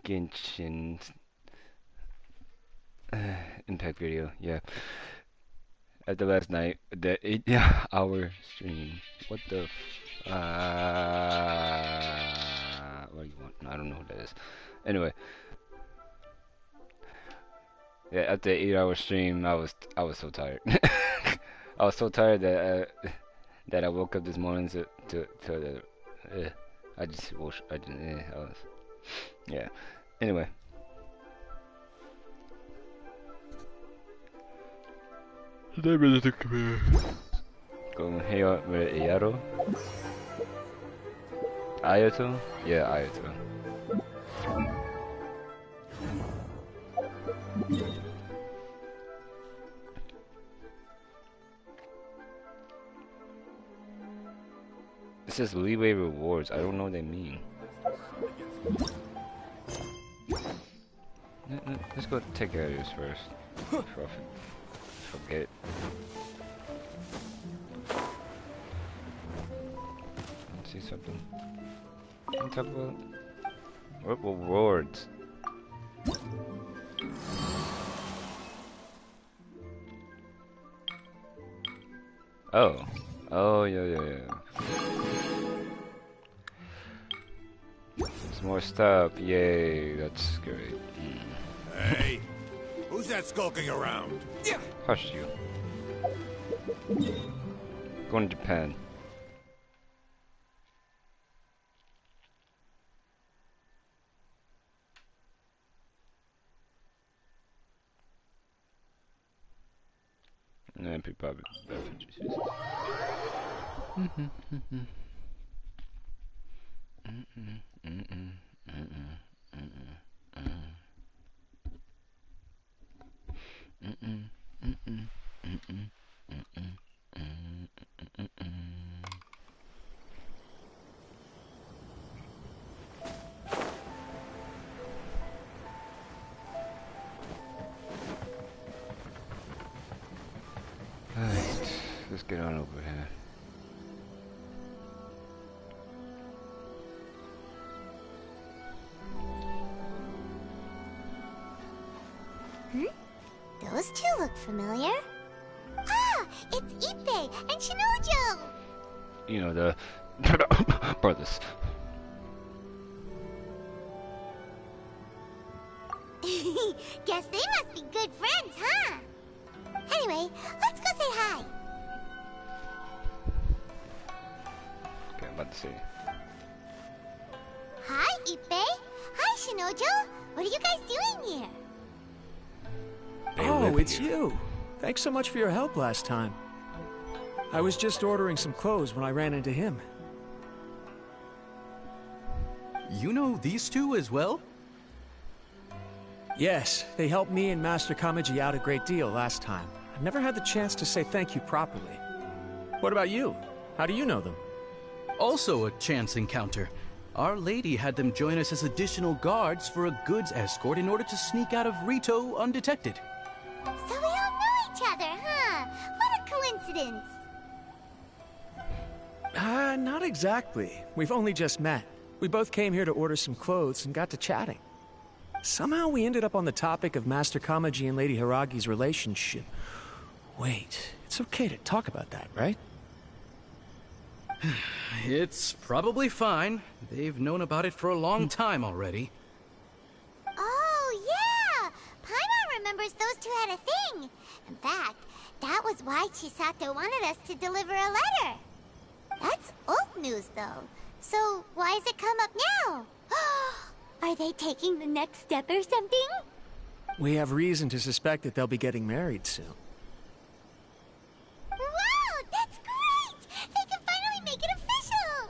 Genshin Impact video. Yeah. At the last night, the 8-hour stream. What the? What do you want? I don't know what that is. Anyway, yeah. At the 8-hour stream, I was so tired. I was so tired that I woke up this morning to the. I just I didn't. I was, yeah. Anyway. Kung heyo Yaro? Ayato? Yeah, Ayato. It says leeway rewards. I don't know what they mean. Let's go take care of this first. Before I forget. Let's see something. Can you talk about what rewards? Oh. Oh, yeah. There's more stuff. Yay, that's great. Hey, who's that skulking around? Hush you. Going to Japan. And people beverages. Alright, let's get on over here. Those two look familiar. Ah, it's Ippei and Shinojo! You know, the brothers. Guess they must be good friends, huh? Anyway, let's go say hi. Okay, I'm about to see. Hi, Ippei. Hi, Shinojo. What are you guys doing here? Oh, it's you. Thanks so much for your help last time. I was just ordering some clothes when I ran into him. You know these two as well? Yes, they helped me and Master Kamaji out a great deal last time. I've never had the chance to say thank you properly. What about you? How do you know them? Also a chance encounter. Our lady had them join us as additional guards for a goods escort in order to sneak out of Rito undetected. So we all know each other, huh? What a coincidence. Not exactly. We've only just met. We both came here to order some clothes and got to chatting. Somehow we ended up on the topic of Master Kamaji and Lady Hiragi's relationship. Wait, it's okay to talk about that, right? It's probably fine. They've known about it for a long time already. Oh, yeah! Paimon remembers those two had a thing. In fact, that was why Chisato wanted us to deliver a letter. That's old news, though. So why has it come up now? Are they taking the next step or something? We have reason to suspect that they'll be getting married soon. Wow, that's great! They can finally make it official!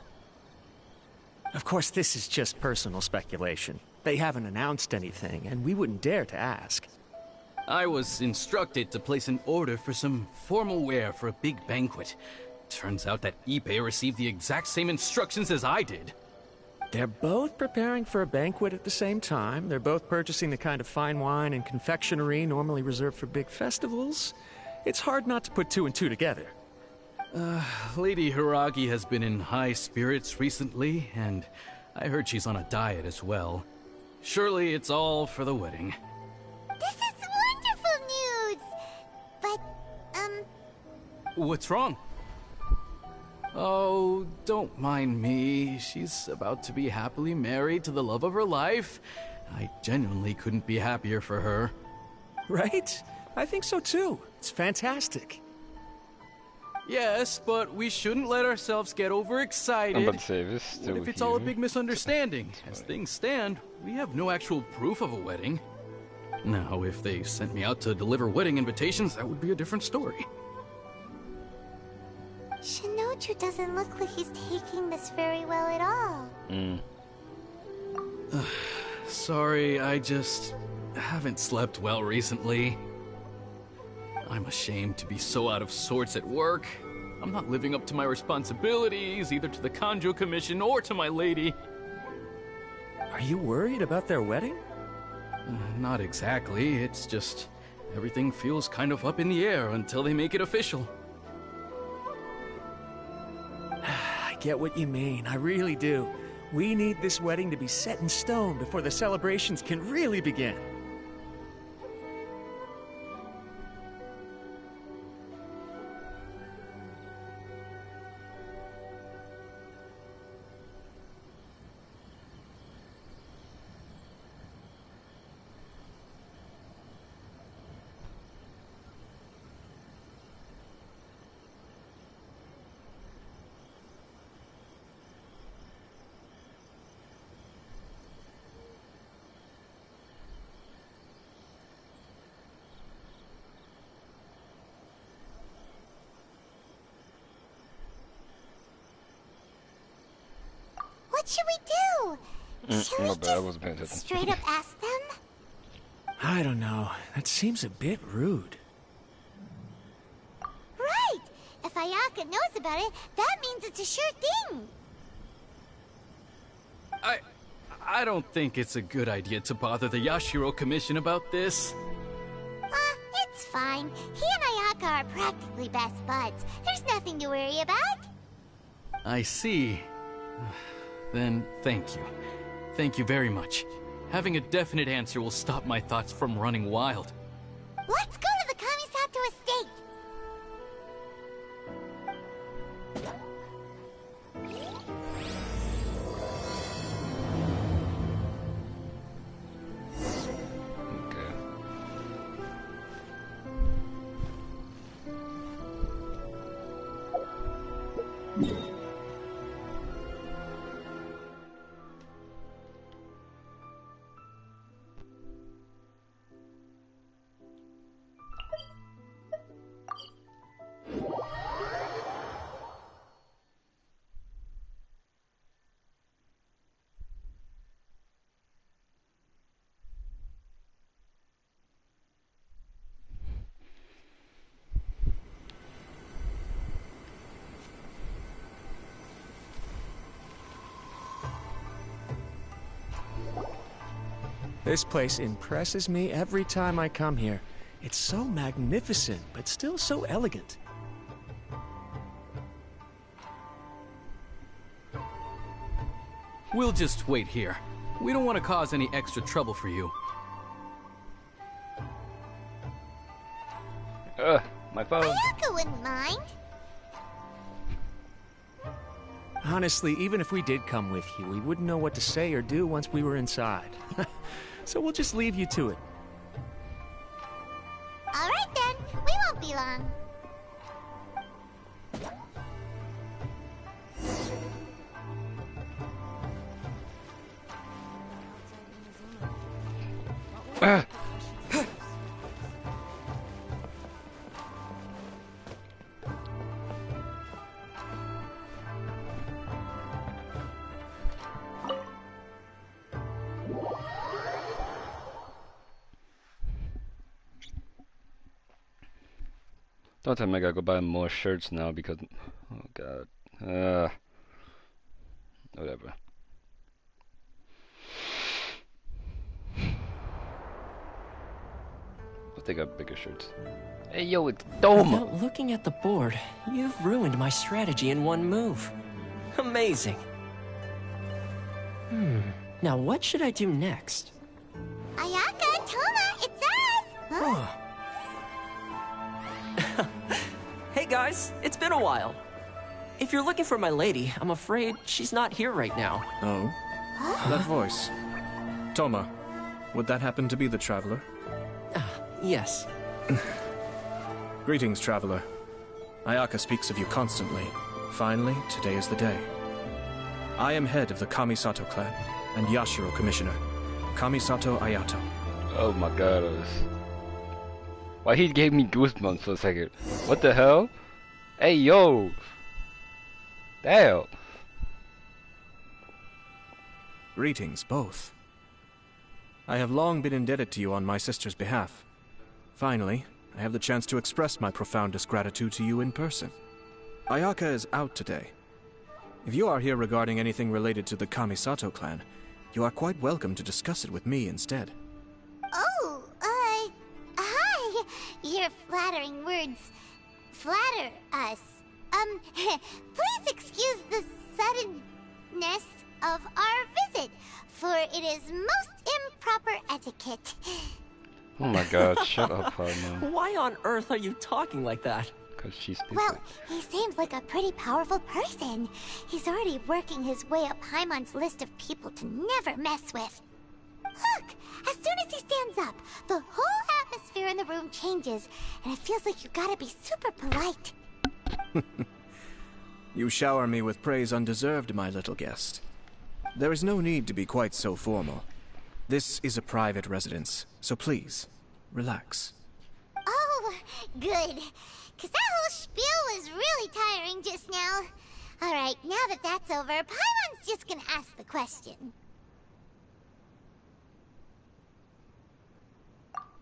Of course, this is just personal speculation. They haven't announced anything, and we wouldn't dare to ask. I was instructed to place an order for some formal wear for a big banquet. Turns out that Ippei received the exact same instructions as I did. They're both preparing for a banquet at the same time. They're both purchasing the kind of fine wine and confectionery normally reserved for big festivals. It's hard not to put two and two together. Lady Hiragi has been in high spirits recently, and I heard she's on a diet as well. Surely it's all for the wedding. This is wonderful news! But, What's wrong? Oh, don't mind me. She's about to be happily married to the love of her life. I genuinely couldn't be happier for her. Right? I think so too. It's fantastic. Yes, but we shouldn't let ourselves get overexcited. I'm about to say this. What if it's all a big misunderstanding? As things stand, we have no actual proof of a wedding. Now, if they sent me out to deliver wedding invitations, that would be a different story. Shinoju doesn't look like he's taking this very well at all. Sorry, I just haven't slept well recently. I'm ashamed to be so out of sorts at work. I'm not living up to my responsibilities, either to the Kanjo Commission or to my lady. Are you worried about their wedding? Not exactly, it's just everything feels kind of up in the air until they make it official. I get what you mean, I really do. We need this wedding to be set in stone before the celebrations can really begin. What should we do? Should we My bad, I wasn't paying just attention. straight up ask them? I don't know. That seems a bit rude. Right! If Ayaka knows about it, that means it's a sure thing. I don't think it's a good idea to bother the Yashiro Commission about this. It's fine. He and Ayaka are practically best buds. There's nothing to worry about. I see. Then thank you. Thank you very much. Having a definite answer will stop my thoughts from running wild. Let's go to the Kamisato estate. Okay. This place impresses me every time I come here. It's so magnificent, but still so elegant. We'll just wait here. We don't want to cause any extra trouble for you. My phone. Ayaka wouldn't mind. Honestly, even if we did come with you, we wouldn't know what to say or do once we were inside. So we'll just leave you to it. All right then, we won't be long. Don't tell me I gotta go buy more shirts now because, oh god, whatever. But they got bigger shirts. Hey yo, it's Doma! Without looking at the board, you've ruined my strategy in one move. Amazing. Now what should I do next? Ayaka, Toma, it's us! Huh? Hey guys, it's been a while. If you're looking for my lady, I'm afraid she's not here right now. Oh? That voice. Toma, would that happen to be the Traveler? Yes. Greetings, Traveler. Ayaka speaks of you constantly. Finally, today is the day. I am head of the Kamisato clan and Yashiro Commissioner, Kamisato Ayato. Oh my god. Why he gave me goosebumps for a second. What the hell? Hey yo! Damn! Greetings, both. I have long been indebted to you on my sister's behalf. Finally, I have the chance to express my profoundest gratitude to you in person. Ayaka is out today. If you are here regarding anything related to the Kamisato clan, you are quite welcome to discuss it with me instead. Oh, hi! Your flattering words flatter us. Please excuse the suddenness of our visit, for it is most improper etiquette. Oh my god, shut up, Paimon. Why on earth are you talking like that? Cause she's stupid. Well, he seems like a pretty powerful person. He's already working his way up Paimon's list of people to never mess with. Look! As soon as he stands up, the whole atmosphere in the room changes, and it feels like you gotta be super polite. You shower me with praise undeserved, my little guest. There is no need to be quite so formal. This is a private residence, so please, relax. Oh, good. Because that whole spiel was really tiring just now. Alright, now that that's over, Paimon's just gonna ask the question.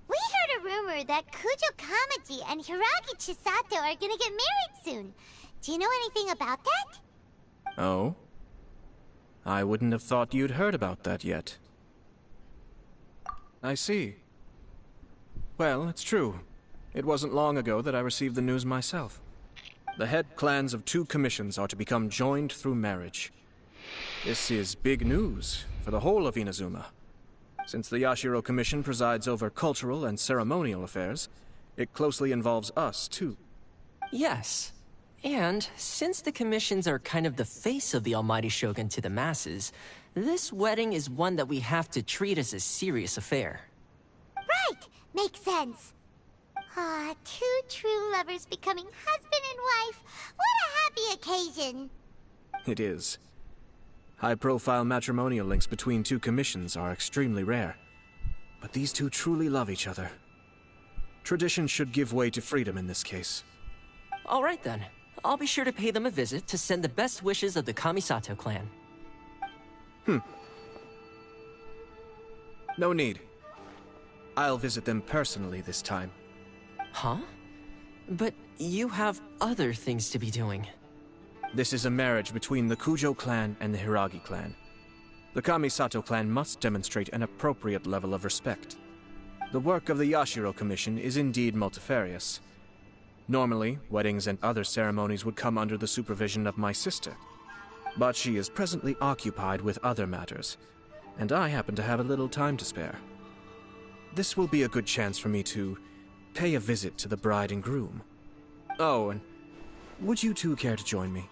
We heard a rumor that Kujo Kamaji and Hiragi Chisato are gonna get married soon. Do you know anything about that? Oh? I wouldn't have thought you'd heard about that yet. I see. Well, it's true. It wasn't long ago that I received the news myself. The head clans of 2 commissions are to become joined through marriage. This is big news for the whole of Inazuma. Since the Yashiro Commission presides over cultural and ceremonial affairs, it closely involves us, too. Yes. And since the commissions are kind of the face of the Almighty Shogun to the masses, this wedding is one that we have to treat as a serious affair. Right! Makes sense. Ah, 2 true lovers becoming husband and wife. What a happy occasion. It is. High-profile matrimonial links between 2 commissions are extremely rare. But these 2 truly love each other. Tradition should give way to freedom in this case. All right then. I'll be sure to pay them a visit to send the best wishes of the Kamisato clan. No need. I'll visit them personally this time. Huh? But you have other things to be doing. This is a marriage between the Kujo clan and the Hiragi clan. The Kamisato clan must demonstrate an appropriate level of respect. The work of the Yashiro Commission is indeed multifarious. Normally, weddings and other ceremonies would come under the supervision of my sister. But she is presently occupied with other matters, and I happen to have a little time to spare. This will be a good chance for me to pay a visit to the bride and groom. Oh, and would you 2 care to join me?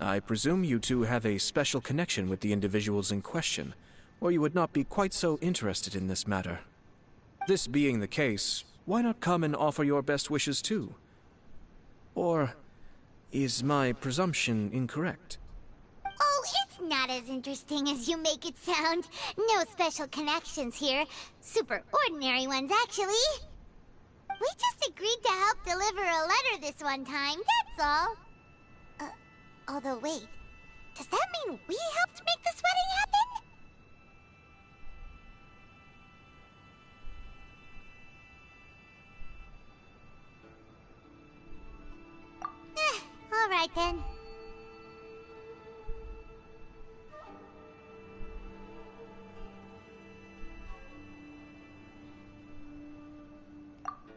I presume you 2 have a special connection with the individuals in question, or you would not be quite so interested in this matter. This being the case, why not come and offer your best wishes too? Or is my presumption incorrect? Oh, it's not as interesting as you make it sound. No special connections here. Super ordinary ones, actually. We just agreed to help deliver a letter this one time, that's all. Although wait, does that mean we helped make this wedding happen? Alright then.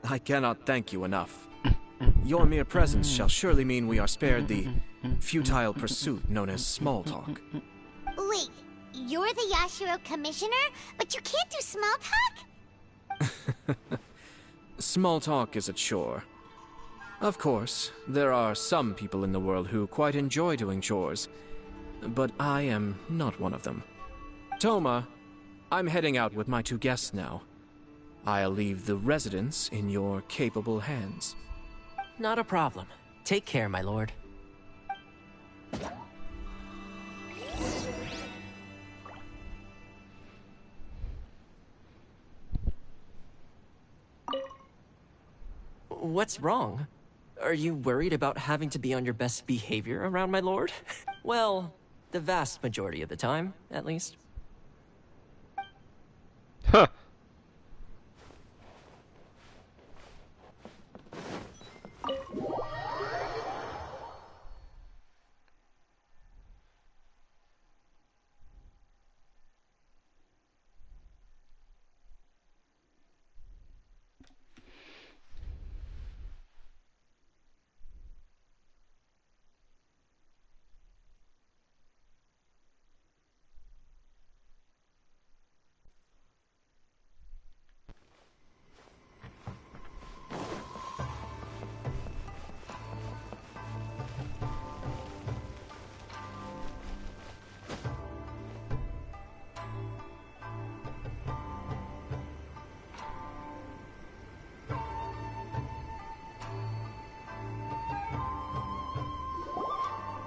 I cannot thank you enough. Your mere presence shall surely mean we are spared the futile pursuit known as small talk. Wait, you're the Yashiro commissioner, but you can't do small talk? Small talk is a chore. Of course, there are some people in the world who quite enjoy doing chores, but I am not one of them. Toma, I'm heading out with my 2 guests now. I'll leave the residence in your capable hands. Not a problem. Take care, my lord. What's wrong? Are you worried about having to be on your best behavior around my lord? Well, the vast majority of the time, at least. Huh.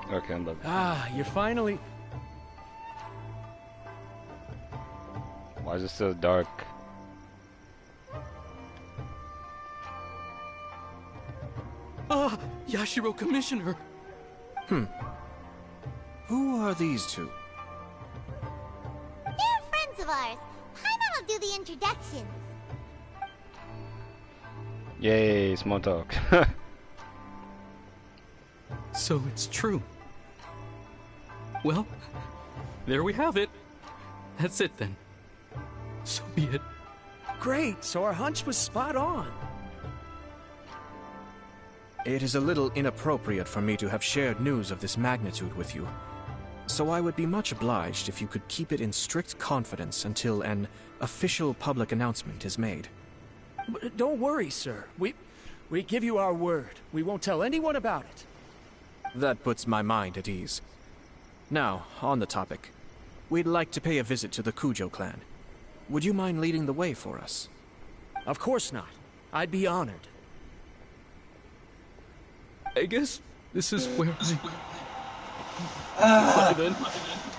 Okay, I'm back. Ah, you're finally... Why is it so dark? Ah, Yashiro Commissioner! Who are these 2? They're friends of ours. Paimon will do the introductions. Yay, small talk. So it's true. Well, there we have it. That's it then. So be it. Great, so our hunch was spot on. It is a little inappropriate for me to have shared news of this magnitude with you. So I would be much obliged if you could keep it in strict confidence until an official public announcement is made. Don't worry, sir. We give you our word. We won't tell anyone about it. That puts my mind at ease. Now, on the topic. We'd like to pay a visit to the Kujo clan. Would you mind leading the way for us? Of course not. I'd be honored. I guess this is where I... Bye then.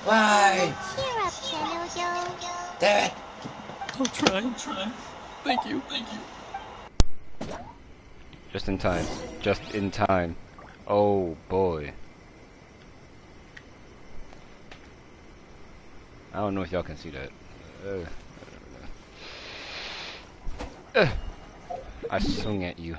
Why? Cheer up, Shenojo. Damn it. I'll try. Thank you. Just in time. Just in time. Oh boy. I don't know if y'all can see that. I swing at you.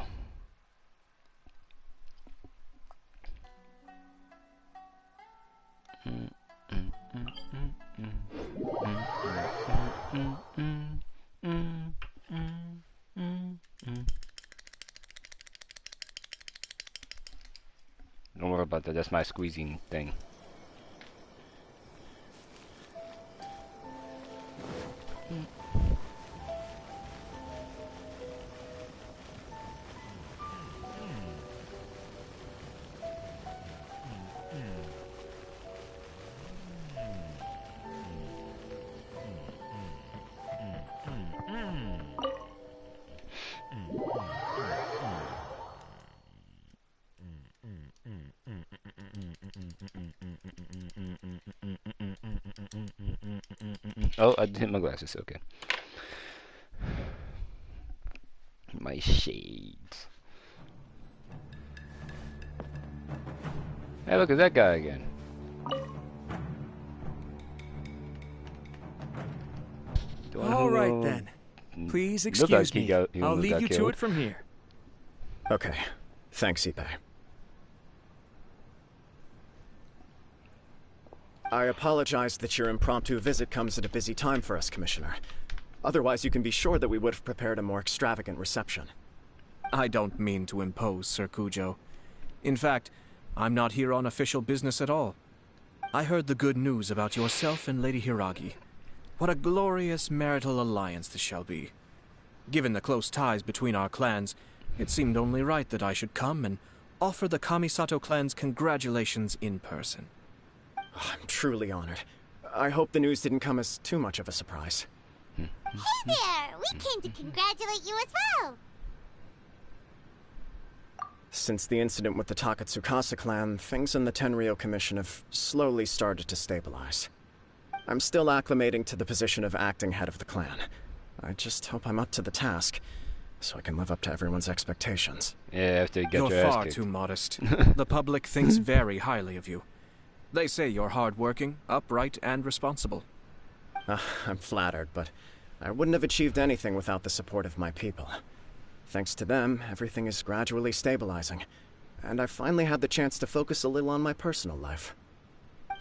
Don't worry about that, that's my squeezing thing. Oh, I hit my glasses. Okay. My shades. Hey, look at that guy again. The one All right who then. Please looked excuse like me. he I'll almost leave got you to killed. it from here. Okay. Thanks, Ipe. I apologize that your impromptu visit comes at a busy time for us, Commissioner. Otherwise, you can be sure that we would have prepared a more extravagant reception. I don't mean to impose, Sir Kujo. In fact, I'm not here on official business at all. I heard the good news about yourself and Lady Hiragi. What a glorious marital alliance this shall be. Given the close ties between our clans, it seemed only right that I should come and offer the Kamisato clans congratulations in person. I'm truly honored. I hope the news didn't come as too much of a surprise. Hey there! We came to congratulate you as well! Since the incident with the Takatsukasa clan, things in the Tenryou Commission have slowly started to stabilize. I'm still acclimating to the position of acting head of the clan. I just hope I'm up to the task, so I can live up to everyone's expectations. Yeah, after you get You're your ass far kicked. too modest. The public thinks very highly of you. They say you're hardworking, upright, and responsible. I'm flattered, but I wouldn't have achieved anything without the support of my people. Thanks to them, everything is gradually stabilizing, and I've finally had the chance to focus a little on my personal life.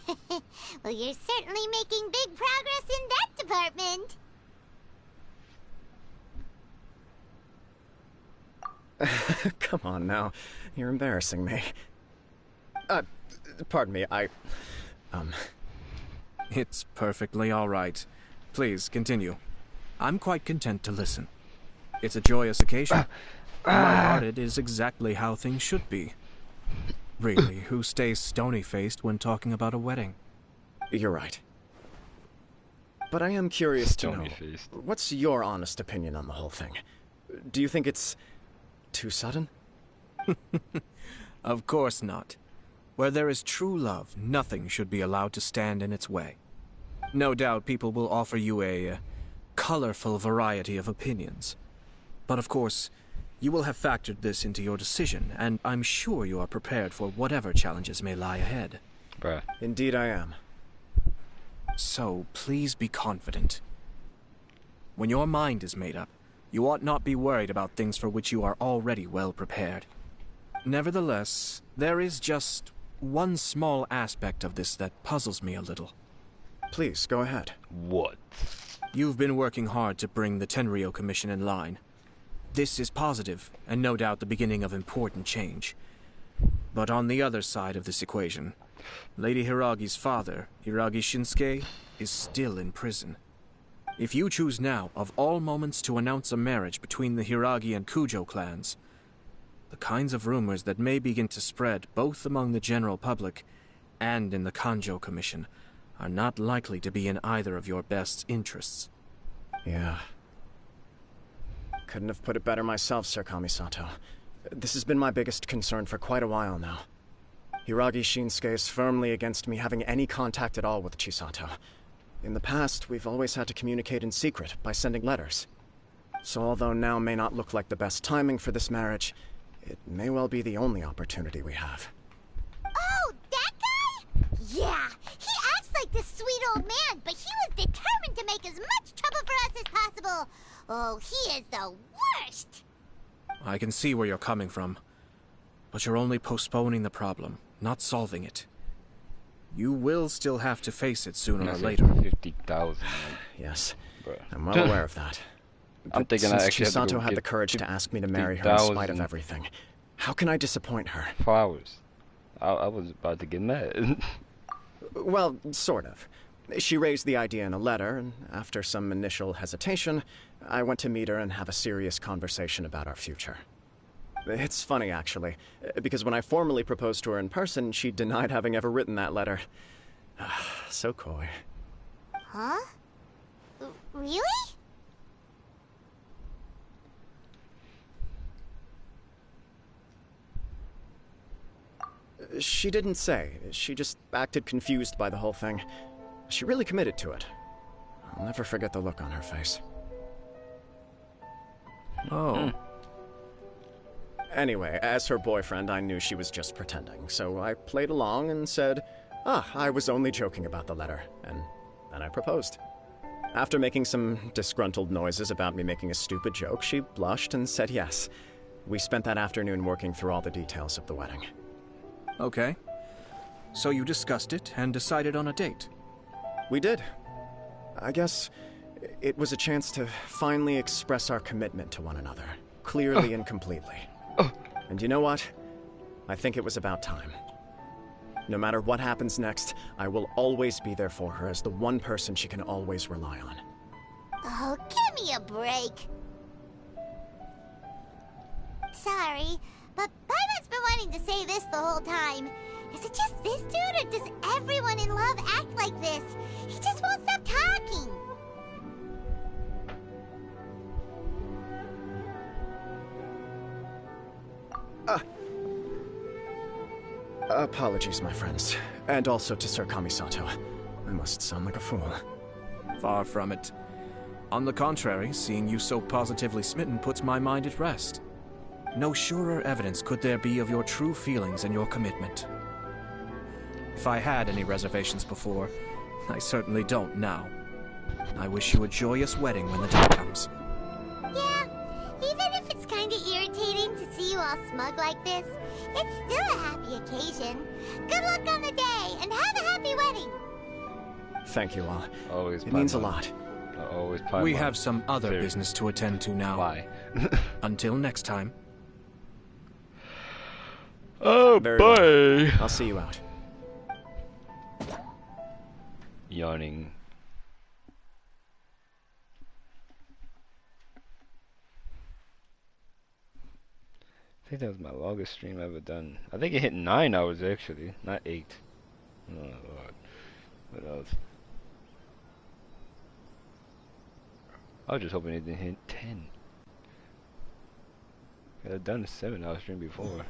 Well, you're certainly making big progress in that department. Come on now, you're embarrassing me. Pardon me, It's perfectly all right. Please, continue. I'm quite content to listen. It's a joyous occasion. Lighthearted is exactly how things should be. Really, who stays stony-faced when talking about a wedding? You're right. But I am curious to know, Stony-faced. what's your honest opinion on the whole thing? Do you think it's too sudden? Of course not. Where there is true love, nothing should be allowed to stand in its way. No doubt people will offer you a colorful variety of opinions. But of course, you will have factored this into your decision, and I'm sure you are prepared for whatever challenges may lie ahead. Bruh. Indeed I am. So, please be confident. When your mind is made up, you ought not be worried about things for which you are already well prepared. Nevertheless, there is just one small aspect of this that puzzles me a little. Please, go ahead. What? You've been working hard to bring the Tenryou Commission in line. This is positive, and no doubt the beginning of important change. But on the other side of this equation, Lady Hiragi's father, Hiragi Shinsuke, is still in prison. If you choose now, of all moments, to announce a marriage between the Hiragi and Kujo clans, the kinds of rumors that may begin to spread both among the general public and in the Kanjo Commission are not likely to be in either of your best interests. Yeah. Couldn't have put it better myself, Sir Kamisato. This has been my biggest concern for quite a while now. Hiragi Shinsuke is firmly against me having any contact at all with Chisato. In the past, we've always had to communicate in secret by sending letters. So although now may not look like the best timing for this marriage, it may well be the only opportunity we have. Oh, that guy? Yeah, he acts like this sweet old man, but he was determined to make as much trouble for us as possible. Oh, he is the worst. I can see where you're coming from, but you're only postponing the problem, not solving it. You will still have to face it sooner or later. 50,000. Yes, Bruh. I'm well aware of that. I'm But thinking I since actually have to Chisato go had the get courage to ask me to marry her in spite of 50,000 everything, how can I disappoint her? flowers. I was about to get mad. Well, sort of. She raised the idea in a letter, and after some initial hesitation, I went to meet her and have a serious conversation about our future. It's funny, actually, because when I formally proposed to her in person, she denied having ever written that letter. So coy. Huh? Really? She didn't say. She just acted confused by the whole thing. She really committed to it. I'll never forget the look on her face. Oh. Anyway, as her boyfriend, I knew she was just pretending, so I played along and said, I was only joking about the letter, and then I proposed. After making some disgruntled noises about me making a stupid joke, she blushed and said yes. We spent that afternoon working through all the details of the wedding. Okay. So you discussed it and decided on a date? We did. I guess it was a chance to finally express our commitment to one another, clearly and completely. And you know what? I think it was about time. No matter what happens next, I will always be there for her as the one person she can always rely on. Oh, give me a break. Sorry, but Paimon's been wanting to say this the whole time. Is it just this dude, or does everyone in love act like this? He just won't stop talking. Apologies, my friends. And also to Sir Kamisato. I must sound like a fool. Far from it. On the contrary, seeing you so positively smitten puts my mind at rest. No surer evidence could there be of your true feelings and your commitment. If I had any reservations before, I certainly don't now. I wish you a joyous wedding when the time comes. Yeah, even if it's kinda irritating to see you all smug like this, it's still a happy occasion. Good luck on the day, and have a happy wedding! Thank you all. Always. It means a lot. Always. We have some other business to attend to now. Why? Until next time. Oh, Very boy! well. I'll see you out. Yawning. I think that was my longest stream I've ever done. I think it hit 9 hours actually, not 8. Oh lord. What else? I was just hoping it didn't hit 10. I've done a 7-hour stream before.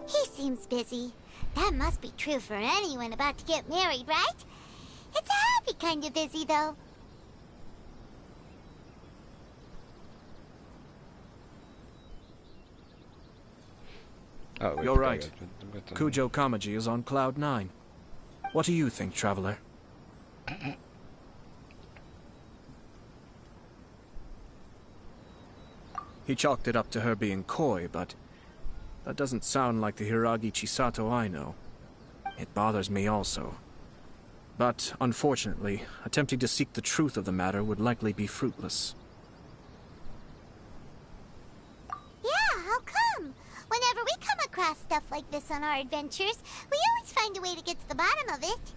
He seems busy. That must be true for anyone about to get married, right? It's a happy kind of busy, though. Oh, wait, You're right. Kujo Kamaji is on Cloud 9. What do you think, Traveler? He chalked it up to her being coy, but that doesn't sound like the Hiragi Chisato I know. It bothers me also. But, unfortunately, attempting to seek the truth of the matter would likely be fruitless. Yeah, how come? Whenever we come across stuff like this on our adventures, we always find a way to get to the bottom of it.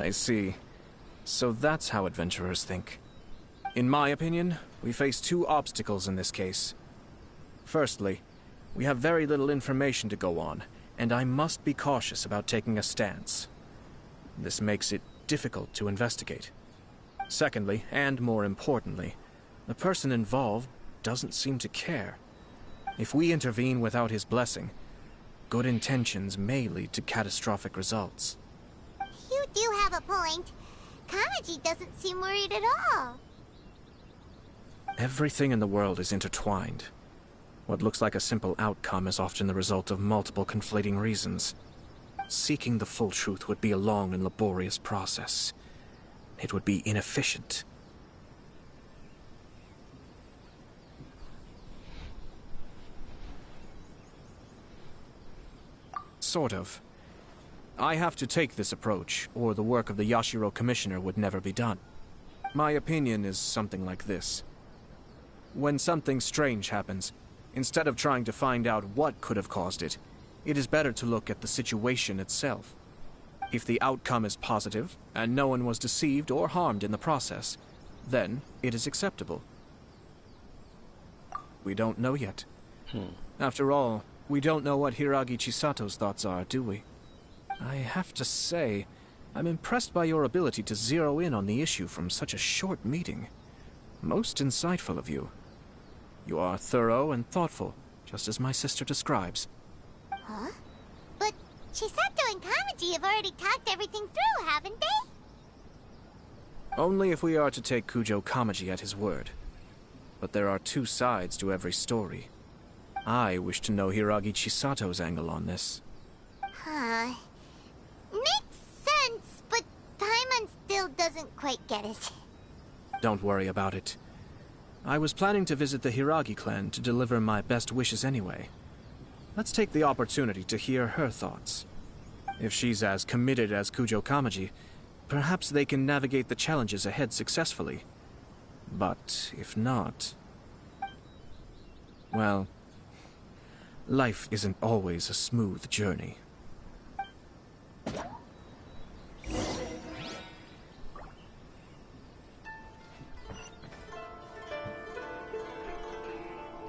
I see. So that's how adventurers think. In my opinion, we face two obstacles in this case. Firstly, we have very little information to go on, and I must be cautious about taking a stance. This makes it difficult to investigate. Secondly, and more importantly, the person involved doesn't seem to care. If we intervene without his blessing, good intentions may lead to catastrophic results. You do have a point. Kamaji doesn't seem worried at all. Everything in the world is intertwined. What looks like a simple outcome is often the result of multiple conflating reasons. Seeking the full truth would be a long and laborious process. It would be inefficient. Sort of. I have to take this approach, or the work of the Yashiro Commissioner would never be done. My opinion is something like this. When something strange happens, instead of trying to find out what could have caused it, it is better to look at the situation itself. If the outcome is positive, and no one was deceived or harmed in the process, then it is acceptable. We don't know yet. After all, we don't know what Hiragi Chisato's thoughts are, do we? I have to say, I'm impressed by your ability to zero in on the issue from such a short meeting. Most insightful of you. You are thorough and thoughtful, just as my sister describes. Huh? But Chisato and Kamaji have already talked everything through, haven't they? Only if we are to take Kujo Kamaji at his word. But there are two sides to every story. I wish to know Hiragi Chisato's angle on this. Huh. Makes sense, but Paimon still doesn't quite get it. Don't worry about it. I was planning to visit the Hiragi clan to deliver my best wishes anyway. Let's take the opportunity to hear her thoughts. If she's as committed as Kujo Kamaji, perhaps they can navigate the challenges ahead successfully. But if not... well, life isn't always a smooth journey.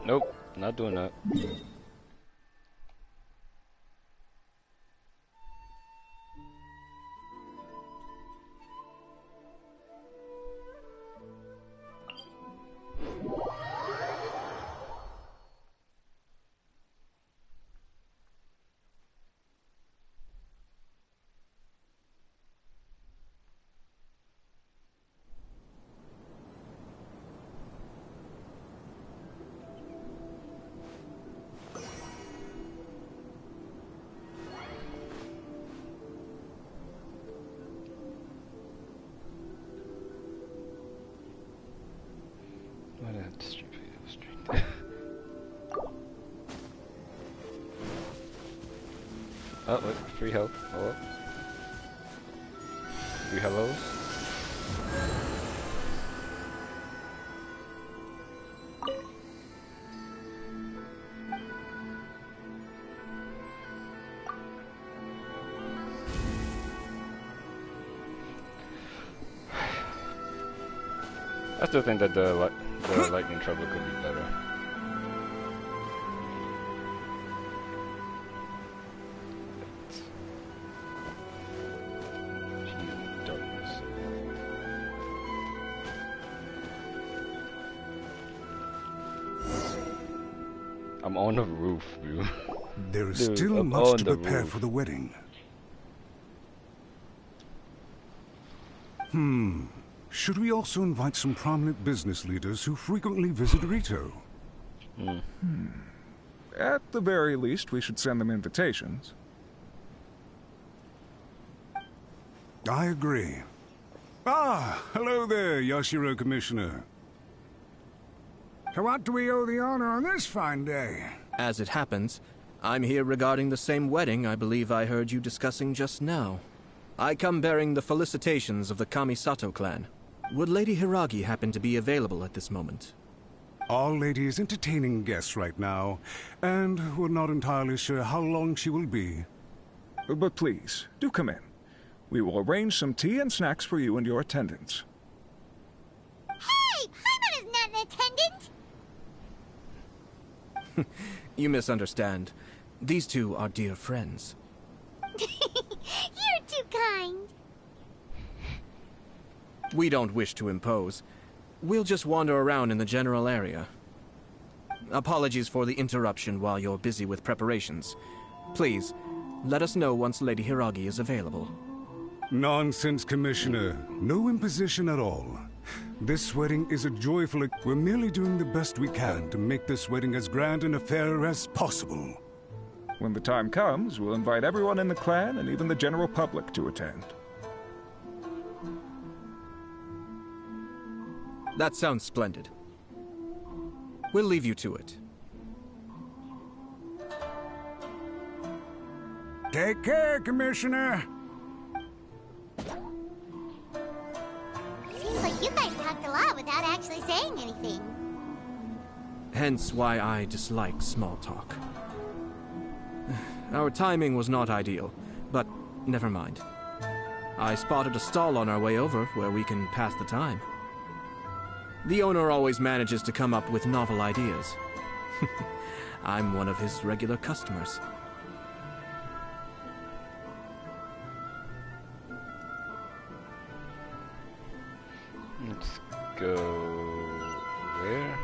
Nope, not doing that. What a distributive strength. Oh, wait, free health. Hello? Free hellos? I still think that the lightning trouble could be better. Darkness. I'm on the roof, bro. There is Dude, still I'm much on to the prepare roof. for the wedding. Should we also invite some prominent business leaders who frequently visit Rito? At the very least, we should send them invitations. I agree. Ah, hello there, Yashiro Commissioner. To what do we owe the honor on this fine day? As it happens, I'm here regarding the same wedding I believe I heard you discussing just now. I come bearing the felicitations of the Kamisato clan. Would Lady Hiragi happen to be available at this moment? Our lady is entertaining guests right now, and we're not entirely sure how long she will be. But please, do come in. We will arrange some tea and snacks for you and your attendants. Hey! Paimon is not an attendant! You misunderstand. These two are dear friends. You're too kind. We don't wish to impose. We'll just wander around in the general area. Apologies for the interruption while you're busy with preparations. Please, let us know once Lady Hiragi is available. Nonsense, Commissioner. No imposition at all. This wedding is a joyful... We're merely doing the best we can to make this wedding as grand an affair as possible. When the time comes, we'll invite everyone in the clan and even the general public to attend. That sounds splendid. We'll leave you to it. Take care, Commissioner. Seems like you guys talked a lot without actually saying anything. Hence why I dislike small talk. Our timing was not ideal, but never mind. I spotted a stall on our way over where we can pass the time. The owner always manages to come up with novel ideas. I'm one of his regular customers. Let's go... where?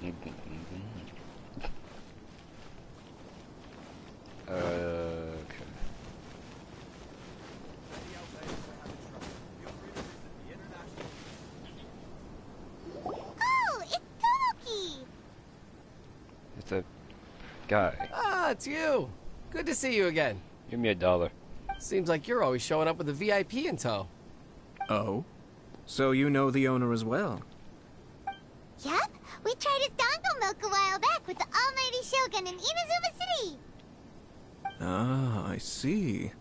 Okay. Oh, it's Tomoki! It's a guy. Ah, it's you. Good to see you again. Give me $1. Seems like you're always showing up with a VIP in tow. Oh? So you know the owner as well? Yup, we tried his dango milk a while back with the almighty Shogun in Inazuma City. Ah, I see.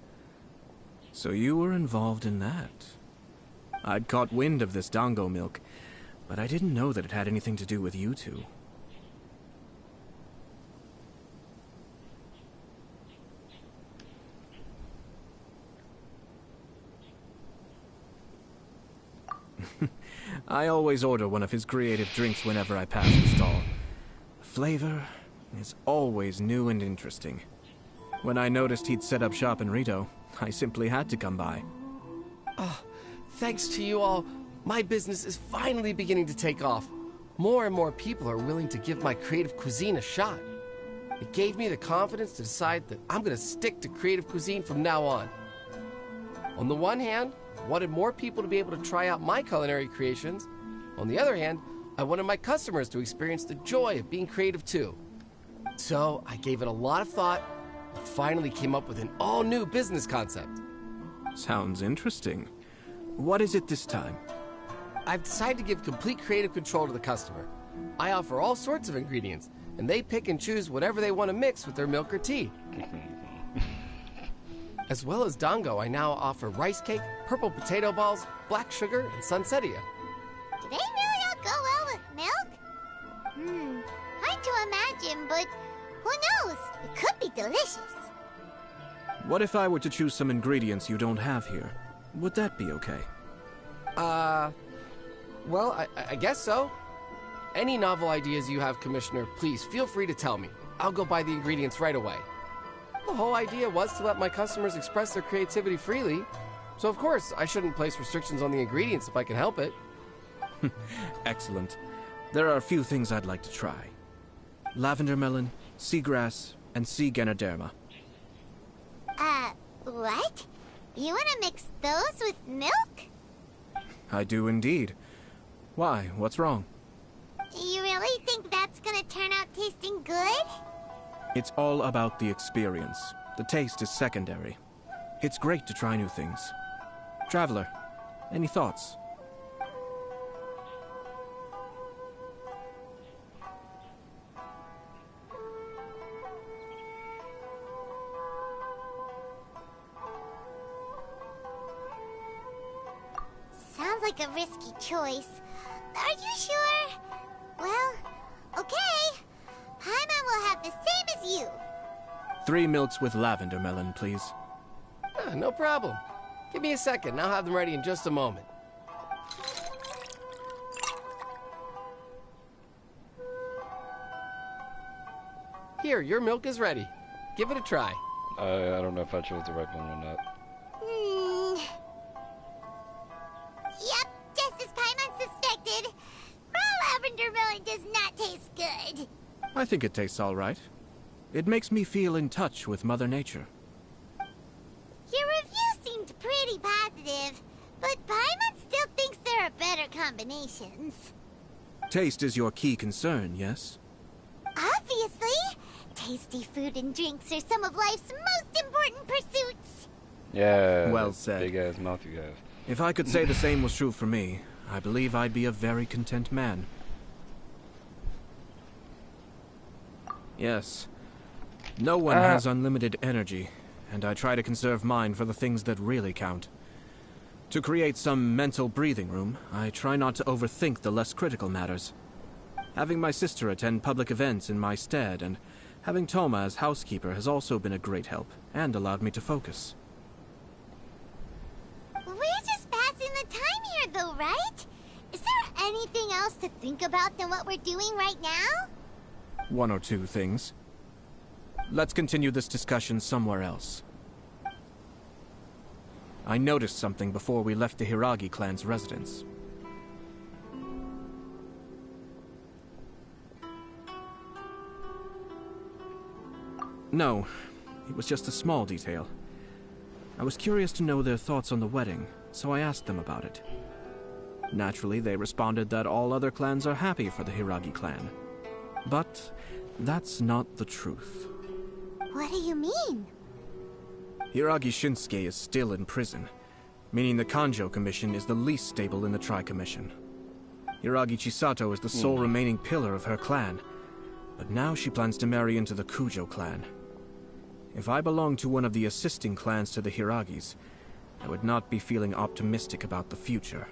So you were involved in that. I'd caught wind of this dango milk, but I didn't know that it had anything to do with you two. I always order one of his creative drinks whenever I pass the stall. The flavor is always new and interesting. When I noticed he'd set up shop in Rito, I simply had to come by. Thanks to you all, my business is finally beginning to take off. More and more people are willing to give my creative cuisine a shot. It gave me the confidence to decide that I'm going to stick to creative cuisine from now on. On the one hand, I wanted more people to be able to try out my culinary creations. On the other hand, I wanted my customers to experience the joy of being creative too. So I gave it a lot of thought and finally came up with an all-new business concept. Sounds interesting. What is it this time? I've decided to give complete creative control to the customer. I offer all sorts of ingredients, and they pick and choose whatever they want to mix with their milk or tea. As well as dango, I now offer rice cake, purple potato balls, black sugar, and sunsettia. Do they really all go well with milk? Hard to imagine, but who knows? It could be delicious. What if I were to choose some ingredients you don't have here? Would that be okay? Well, I guess so. Any novel ideas you have, Commissioner, please feel free to tell me. I'll go buy the ingredients right away. The whole idea was to let my customers express their creativity freely. So of course, I shouldn't place restrictions on the ingredients if I can help it. Excellent. There are a few things I'd like to try. Lavender melon, seagrass, and sea ganoderma. What? You want to mix those with milk? I do indeed. Why? What's wrong? You really think that's gonna turn out tasting good? It's all about the experience. The taste is secondary. It's great to try new things. Traveler, any thoughts? Sounds like a risky choice. Are you sure? Well, okay. Paimon will have the same as you. 3 milks with lavender melon, please. No problem. Give me a second, I'll have them ready in just a moment. Here, your milk is ready. Give it a try. I don't know if I chose the right one or not. Yep, just as Paimon suspected. Raw lavender melon does not taste good. I think it tastes all right. It makes me feel in touch with Mother Nature. Your review seemed pretty positive, but Paimon still thinks there are better combinations. Taste is your key concern, yes? Obviously! Tasty food and drinks are some of life's most important pursuits. Yeah. Well said. Big ass mouth you have. If I could say the same was true for me, I believe I'd be a very content man. Yes. No one has unlimited energy, and I try to conserve mine for the things that really count. To create some mental breathing room, I try not to overthink the less critical matters. Having my sister attend public events in my stead, and having Toma as housekeeper has also been a great help, and allowed me to focus. We're just passing the time here, though, right? Is there anything else to think about than what we're doing right now? 1 or 2 things. Let's continue this discussion somewhere else. I noticed something before we left the Hiragi clan's residence. No, it was just a small detail. I was curious to know their thoughts on the wedding, so I asked them about it. Naturally, they responded that all other clans are happy for the Hiragi clan. But that's not the truth. What do you mean? Hiragi Shinsuke is still in prison, meaning the Kanjo Commission is the least stable in the Tri-Commission. Hiragi Chisato is the sole remaining pillar of her clan, but now she plans to marry into the Kujo clan. If I belonged to one of the assisting clans to the Hiragis, I would not be feeling optimistic about the future.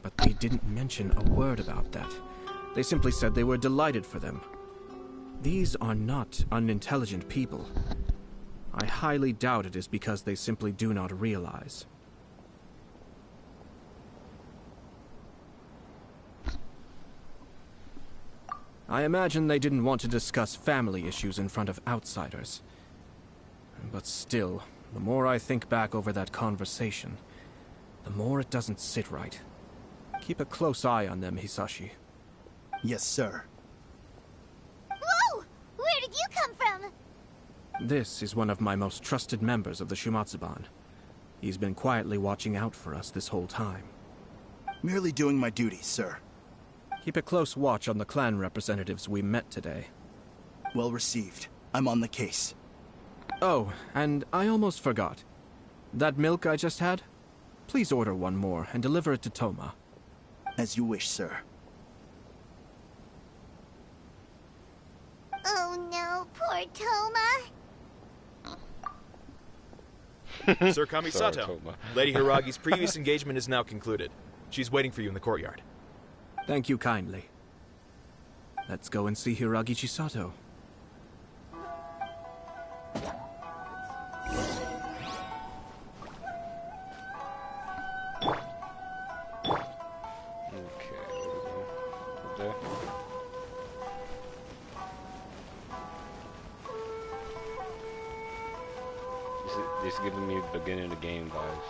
But they didn't mention a word about that. They simply said they were delighted for them. These are not unintelligent people. I highly doubt it is because they simply do not realize. I imagine they didn't want to discuss family issues in front of outsiders. But still, the more I think back over that conversation, the more it doesn't sit right. Keep a close eye on them, Hisashi. Yes, sir. Whoa! Where did you come from? This is one of my most trusted members of the Shumatsuban. He's been quietly watching out for us this whole time. Merely doing my duty, sir. Keep a close watch on the clan representatives we met today. Well received. I'm on the case. Oh, and I almost forgot. That milk I just had? Please order one more and deliver it to Toma. As you wish, sir. Oh no, poor Toma. Sir Kamisato, Lady Hiragi's previous engagement is now concluded. She's waiting for you in the courtyard. Thank you kindly. Let's go and see Hiragi Chisato. This is giving me beginning of the game vibes.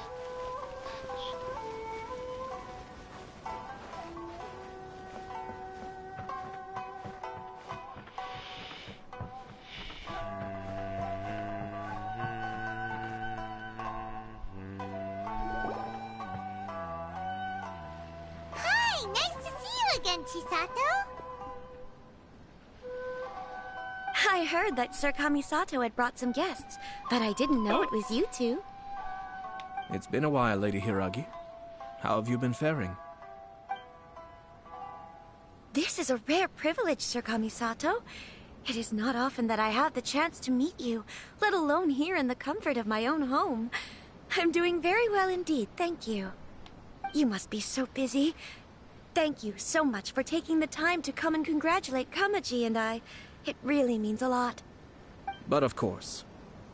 Hi, nice to see you again, Chisato. I heard that Sir Kamisato had brought some guests, but I didn't know it was you two. It's been a while, Lady Hiragi. How have you been faring? This is a rare privilege, Sir Kamisato. It is not often that I have the chance to meet you, let alone here in the comfort of my own home. I'm doing very well indeed, thank you. You must be so busy. Thank you so much for taking the time to come and congratulate Kamaji and I. It really means a lot. But of course.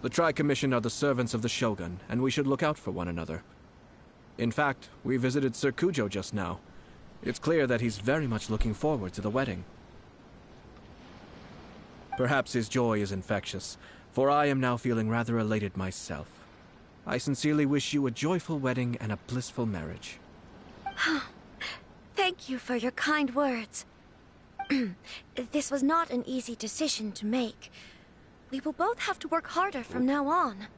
The Tri-Commission are the servants of the Shogun, and we should look out for one another. In fact, we visited Sir Kujo just now. It's clear that he's very much looking forward to the wedding. Perhaps his joy is infectious, for I am now feeling rather elated myself. I sincerely wish you a joyful wedding and a blissful marriage. Thank you for your kind words. This was not an easy decision to make. We will both have to work harder from now on.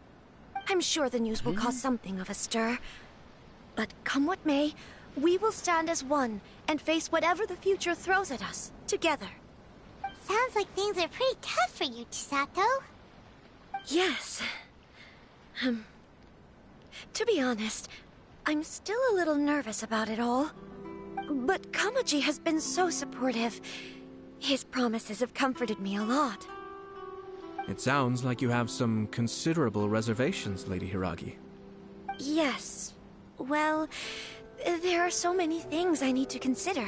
I'm sure the news will cause something of a stir. But come what may, we will stand as one and face whatever the future throws at us, together. Sounds like things are pretty tough for you, Chisato. Yes. To be honest, I'm still a little nervous about it all. But Kamaji has been so supportive. His promises have comforted me a lot. It sounds like you have some considerable reservations, Lady Hiragi. Yes. Well, there are so many things I need to consider.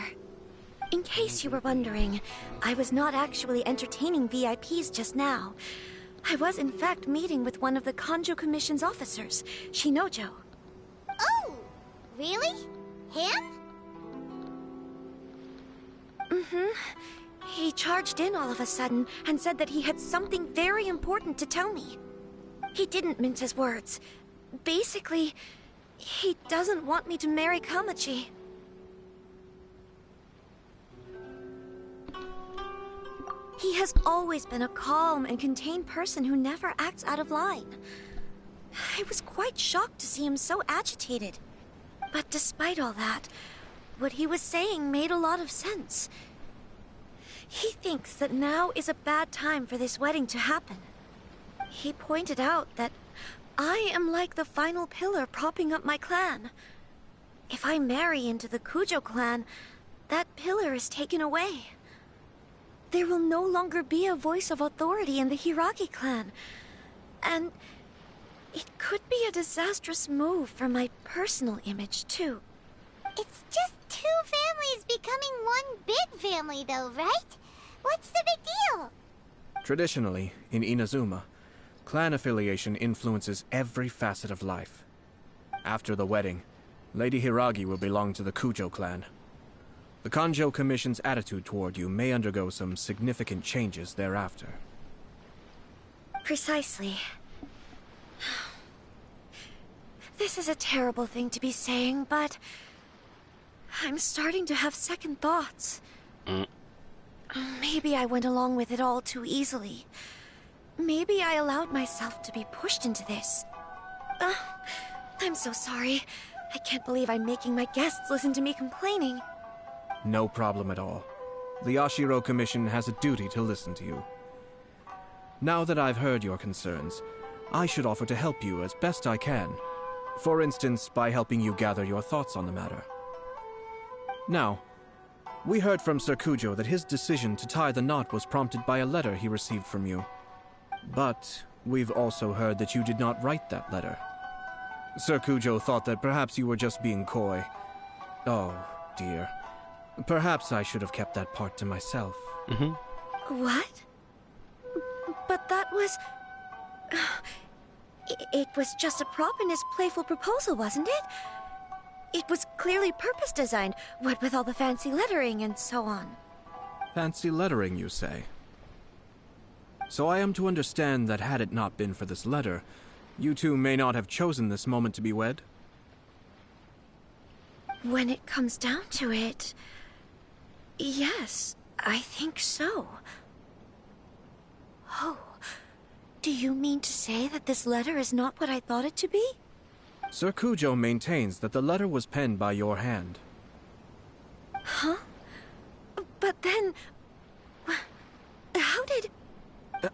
In case you were wondering, I was not actually entertaining VIPs just now. I was in fact meeting with one of the Kanjo Commission's officers, Shinojo. Oh, really? Him? He charged in all of a sudden and said that he had something very important to tell me. He didn't mince his words. Basically, he doesn't want me to marry He has always been a calm and contained person who never acts out of line. I was quite shocked to see him so agitated. But despite all that, what he was saying made a lot of sense. He thinks that now is a bad time for this wedding to happen. He pointed out that I am like the final pillar propping up my clan. If I marry into the Kujo clan, that pillar is taken away. There will no longer be a voice of authority in the Hiragi clan. And it could be a disastrous move for my personal image, too. It's just two families becoming one big family, though, right? What's the big deal? Traditionally, in Inazuma, clan affiliation influences every facet of life. After the wedding, Lady Hiragi will belong to the Kujo clan. The Kanjo Commission's attitude toward you may undergo some significant changes thereafter. Precisely. This is a terrible thing to be saying, but I'm starting to have second thoughts. Maybe I went along with it all too easily. Maybe I allowed myself to be pushed into this. I'm so sorry. I can't believe I'm making my guests listen to me complaining. No problem at all. The Yashiro Commission has a duty to listen to you. Now that I've heard your concerns, I should offer to help you as best I can. For instance, by helping you gather your thoughts on the matter. Now, we heard from Sir Kujo that his decision to tie the knot was prompted by a letter he received from you. But we've also heard that you did not write that letter. Sir Kujo thought that perhaps you were just being coy. Oh, dear. Perhaps I should have kept that part to myself. What? But that was... It was just a prop in his playful proposal, wasn't it? It was clearly purpose-designed, what with all the fancy lettering and so on. Fancy lettering, you say? So I am to understand that had it not been for this letter, you two may not have chosen this moment to be wed? When it comes down to it... yes, I think so. Oh, do you mean to say that this letter is not what I thought it to be? Sir Kujo maintains that the letter was penned by your hand. Huh? But then... how did...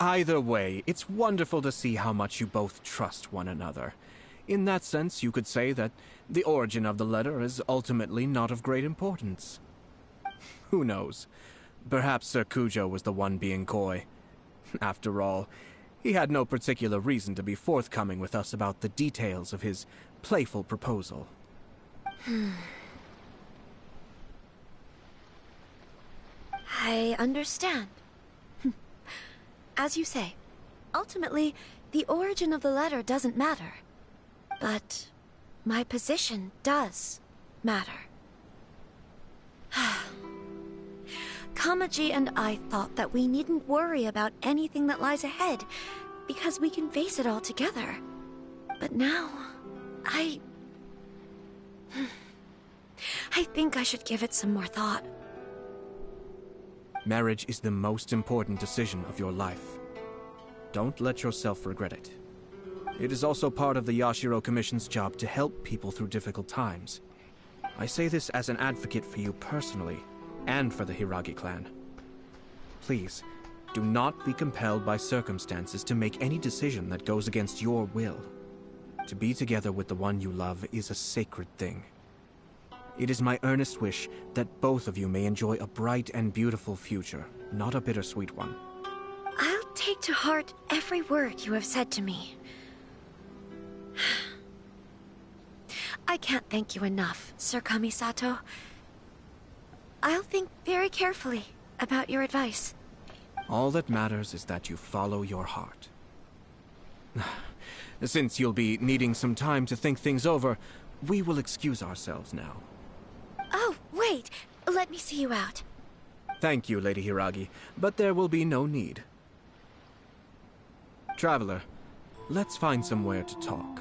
Either way, it's wonderful to see how much you both trust one another. In that sense, you could say that the origin of the letter is ultimately not of great importance. Who knows? Perhaps Sir Kujo was the one being coy. After all, he had no particular reason to be forthcoming with us about the details of his playful proposal. I understand. As you say, ultimately, the origin of the letter doesn't matter. But my position does matter. Kamaji and I thought that we needn't worry about anything that lies ahead, because we can face it all together. But now, I think I should give it some more thought. Marriage is the most important decision of your life. Don't let yourself regret it. It is also part of the Yashiro Commission's job to help people through difficult times. I say this as an advocate for you personally, and for the Hiragi clan. Please, do not be compelled by circumstances to make any decision that goes against your will. To be together with the one you love is a sacred thing. It is my earnest wish that both of you may enjoy a bright and beautiful future, not a bittersweet one. I'll take to heart every word you have said to me. I can't thank you enough, Sir Kamisato. I'll think very carefully about your advice. All that matters is that you follow your heart. Since you'll be needing some time to think things over, we will excuse ourselves now. Oh, wait! Let me see you out. Thank you, Lady Hiragi, but there will be no need. Traveler, let's find somewhere to talk.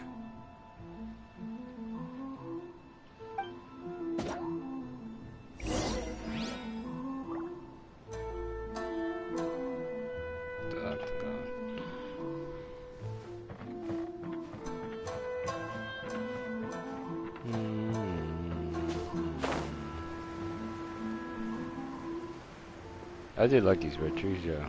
I did like these red trees, yeah.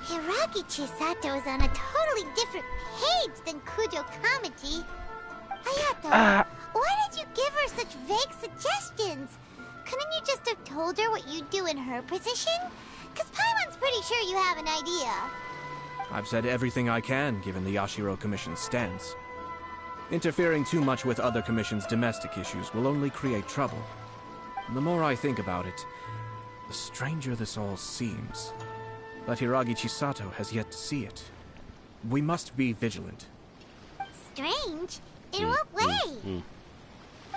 Hiragi Chisato is on a totally different page than Kujo Kamaji. Hayato, why did you give her such vague suggestions? Couldn't you just have told her what you'd do in her position? Because Paimon's pretty sure you have an idea. I've said everything I can, given the Yashiro Commission's stance. Interfering too much with other commissions' domestic issues will only create trouble. And the more I think about it, the stranger this all seems. But Hiragi Chisato has yet to see it. We must be vigilant. Strange? In what way?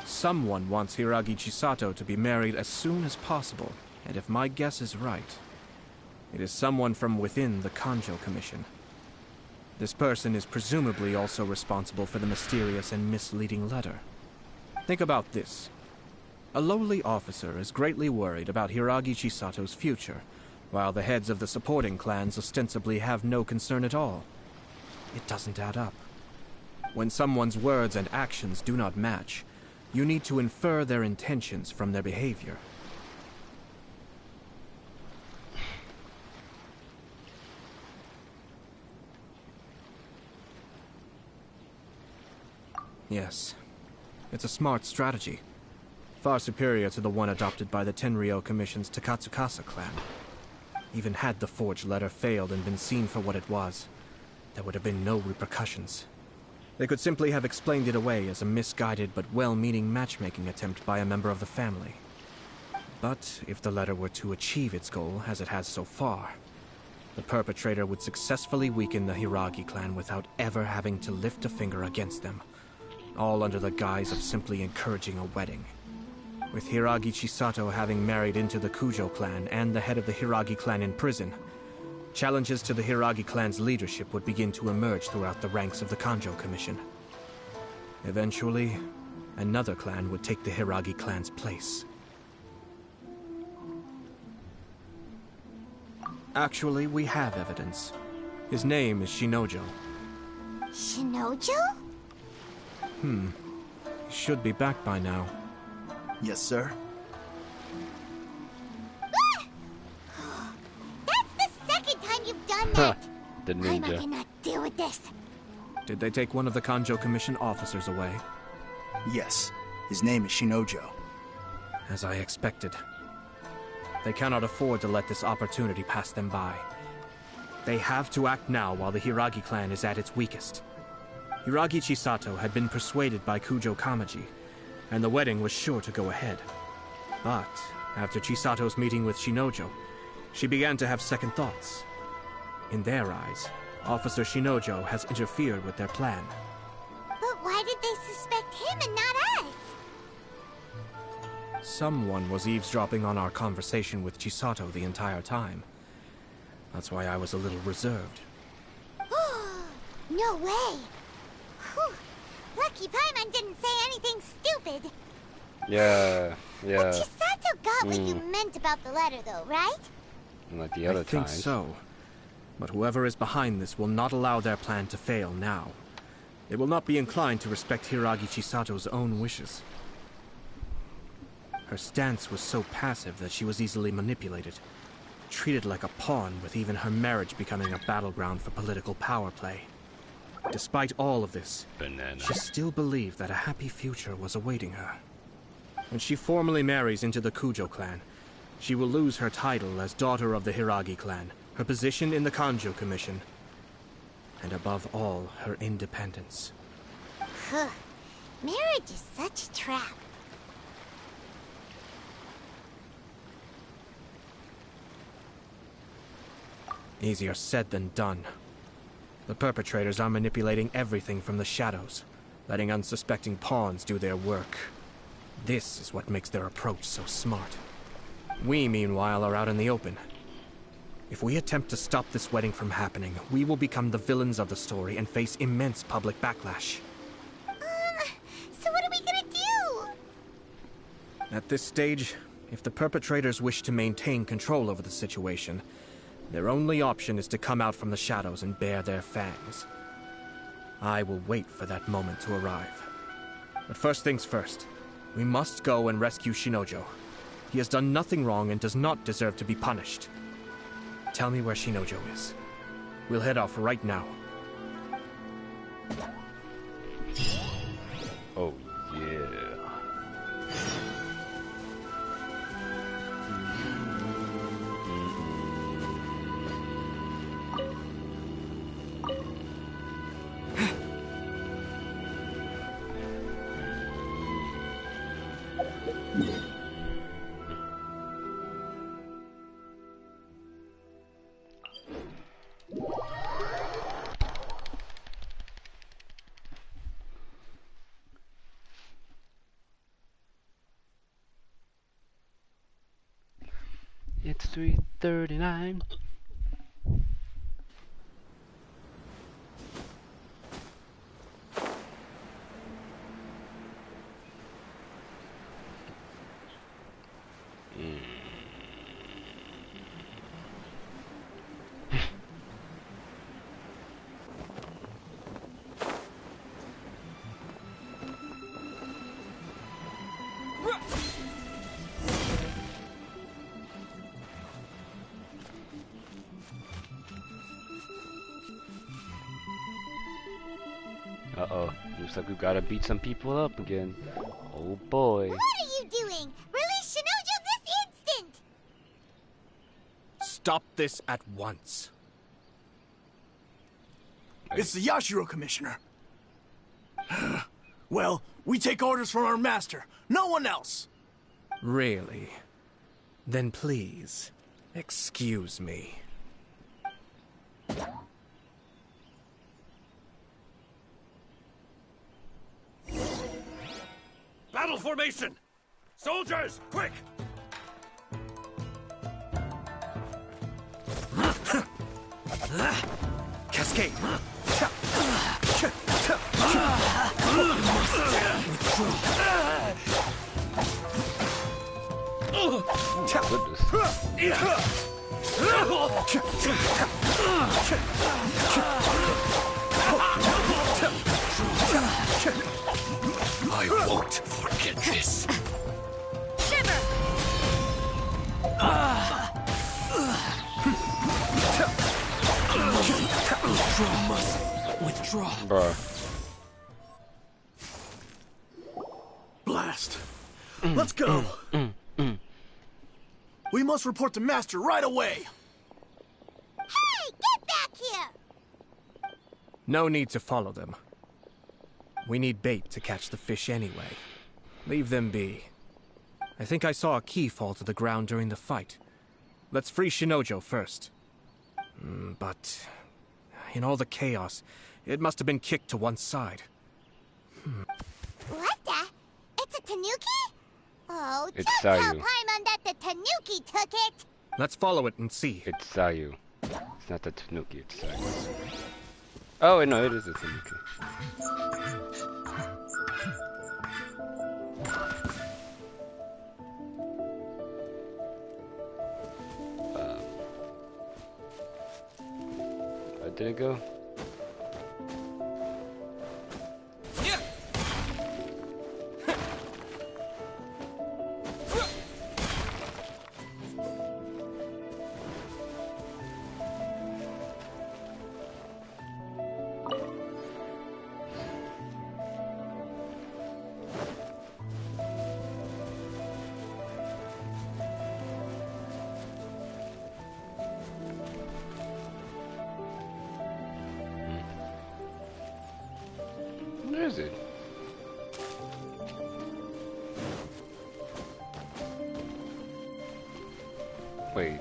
Someone wants Hiragi Chisato to be married as soon as possible, and if my guess is right, it is someone from within the Kanjo Commission. This person is presumably also responsible for the mysterious and misleading letter. Think about this. A lowly officer is greatly worried about Hiragi Chisato's future, while the heads of the supporting clans ostensibly have no concern at all. It doesn't add up. When someone's words and actions do not match, you need to infer their intentions from their behavior. Yes, it's a smart strategy. Far superior to the one adopted by the Tenryou Commission's Takatsukasa clan. Even had the forged letter failed and been seen for what it was, there would have been no repercussions. They could simply have explained it away as a misguided but well-meaning matchmaking attempt by a member of the family. But if the letter were to achieve its goal, as it has so far, the perpetrator would successfully weaken the Hiragi clan without ever having to lift a finger against them, all under the guise of simply encouraging a wedding. With Hiragi Chisato having married into the Kujo clan and the head of the Hiragi clan in prison, challenges to the Hiragi clan's leadership would begin to emerge throughout the ranks of the Kanjo Commission. Eventually, another clan would take the Hiragi clan's place. Actually, we have evidence. His name is Shinojo. Shinojo? He should be back by now. Yes, sir. That's the second time you've done that! The I ninja. cannot deal with this. Did they take one of the Kanjo Commission officers away? Yes. His name is Shinojo. As I expected. They cannot afford to let this opportunity pass them by. They have to act now while the Hiragi clan is at its weakest. Hiragi Chisato had been persuaded by Kujo Kamaji, and the wedding was sure to go ahead. But after Chisato's meeting with Shinojo, she began to have second thoughts. In their eyes, Officer Shinojo has interfered with their plan. But why did they suspect him and not us? Someone was eavesdropping on our conversation with Chisato the entire time. That's why I was a little reserved. No way! Whew. Lucky Paimon didn't say anything stupid. Yeah, But yeah. Chisato got what you meant about the letter, though, right? And like the other I think times. so. But whoever is behind this will not allow their plan to fail now. They will not be inclined to respect Hiragi Chisato's own wishes. Her stance was so passive that she was easily manipulated, treated like a pawn, with even her marriage becoming a battleground for political power play. Despite all of this, Banana. she still believed that a happy future was awaiting her. When she formally marries into the Kujo clan, she will lose her title as daughter of the Hiragi clan, her position in the Kanjo Commission, and above all, her independence. Marriage is such a trap. Easier said than done. The perpetrators are manipulating everything from the shadows, letting unsuspecting pawns do their work. This is what makes their approach so smart. We, meanwhile, are out in the open. If we attempt to stop this wedding from happening, we will become the villains of the story and face immense public backlash. So what are we gonna do? At this stage, if the perpetrators wish to maintain control over the situation, their only option is to come out from the shadows and bare their fangs. I will wait for that moment to arrive. But first things first, we must go and rescue Shinojo. He has done nothing wrong and does not deserve to be punished. Tell me where Shinojo is. We'll head off right now. Oh, yeah. It's 3:39. Uh-oh. Looks like we've got to beat some people up again. Oh boy. What are you doing? Release Shinojo this instant! Stop this at once. It's the Yashiro, Commissioner. Well, we take orders from our master. No one else. Really? Then please, excuse me. Battle formation! Soldiers, quick! Cascade! I won't forget this. Shiver! Withdraw. Bruh. Blast. Let's go. We must report to Master right away. Hey, get back here! No need to follow them. We need bait to catch the fish anyway. Leave them be. I think I saw a key fall to the ground during the fight. Let's free Shinojo first. But in all the chaos, it must have been kicked to one side. What the? It's a tanuki? Oh, It's don't tell Sayu. Paimon that the tanuki took it! Let's follow it and see. It's Sayu. It's not the Tanuki, it's Sayu. Oh, wait, no, it is a Tanuki. Where did it go? Where is it? Wait.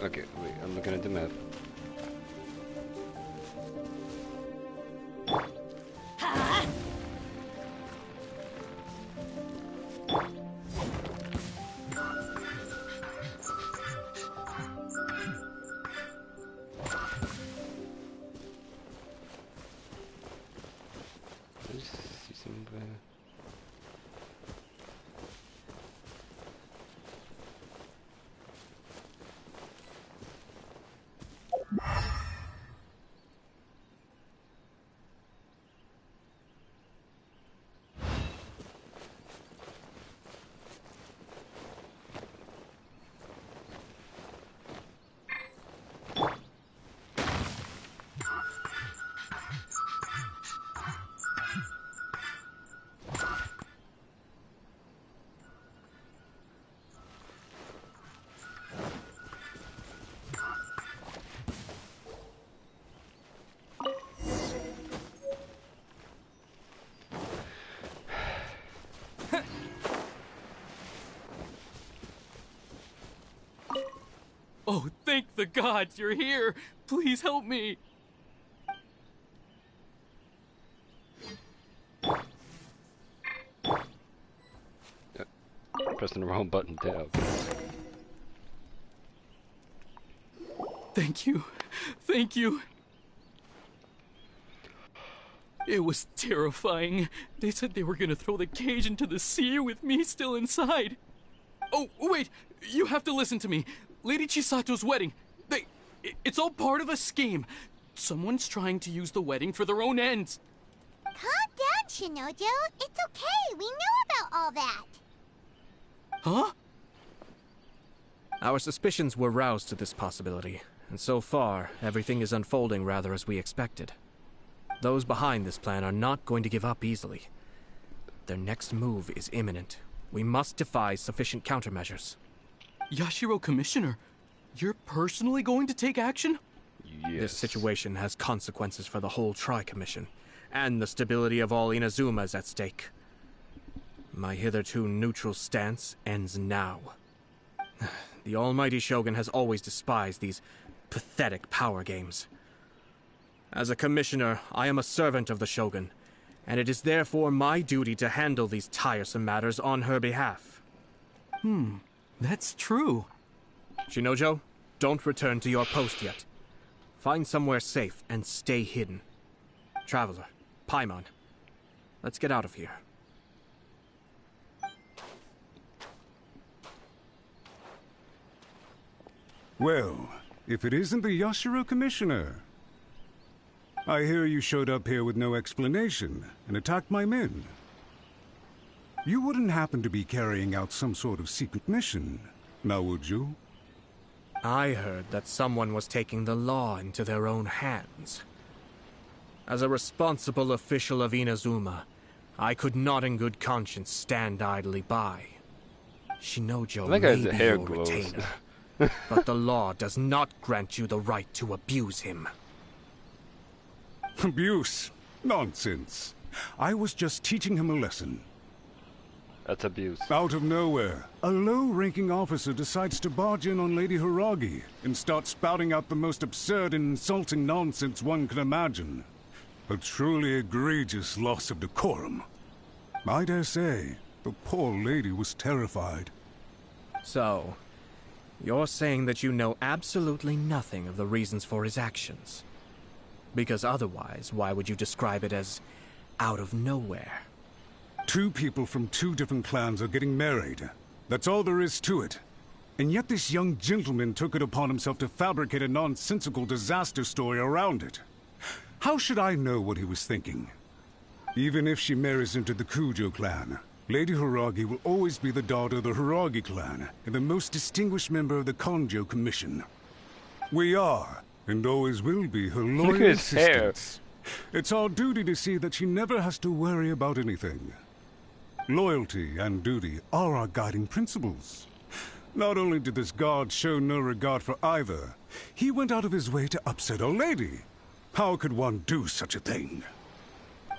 Okay, wait, I'm looking at the map. Oh, thank the gods you're here! Please help me! Pressing the wrong button down. Thank you. Thank you. It was terrifying. They said they were gonna throw the cage into the sea with me still inside. Oh, wait! You have to listen to me. Lady Chisato's wedding. It's all part of a scheme. Someone's trying to use the wedding for their own ends. Calm down, Shinojo. It's okay. We knew about all that. Huh? Our suspicions were roused to this possibility, and so far, everything is unfolding rather as we expected. Those behind this plan are not going to give up easily. Their next move is imminent. We must devise sufficient countermeasures. Yashiro Commissioner, you're personally going to take action? Yes. This situation has consequences for the whole Tri-Commission, and the stability of all Inazuma is at stake. My hitherto neutral stance ends now. The almighty Shogun has always despised these pathetic power games. As a commissioner, I am a servant of the Shogun, and it is therefore my duty to handle these tiresome matters on her behalf. That's true. Shinojo, don't return to your post yet. Find somewhere safe and stay hidden. Traveler, Paimon, let's get out of here. Well, if it isn't the Yashiro Commissioner. I hear you showed up here with no explanation and attacked my men. You wouldn't happen to be carrying out some sort of secret mission, now would you? I heard that someone was taking the law into their own hands. As a responsible official of Inazuma, I could not in good conscience stand idly by. Shinojo may be your retainer, but the law does not grant you the right to abuse him. Abuse? Nonsense. I was just teaching him a lesson. That's abuse. Out of nowhere, a low-ranking officer decides to barge in on Lady Hiragi and start spouting out the most absurd and insulting nonsense one can imagine. A truly egregious loss of decorum. I dare say, the poor lady was terrified. So, you're saying that you know absolutely nothing of the reasons for his actions? Because otherwise, why would you describe it as out of nowhere? Two people from two different clans are getting married. That's all there is to it. And yet this young gentleman took it upon himself to fabricate a nonsensical disaster story around it. How should I know what he was thinking? Even if she marries into the Kujo clan, Lady Hiragi will always be the daughter of the Hiragi clan and the most distinguished member of the Konjo Commission. We are, and always will be, her loyal assistants. It's our duty to see that she never has to worry about anything. Loyalty and duty are our guiding principles. Not only did this guard show no regard for either, he went out of his way to upset our lady. How could one do such a thing?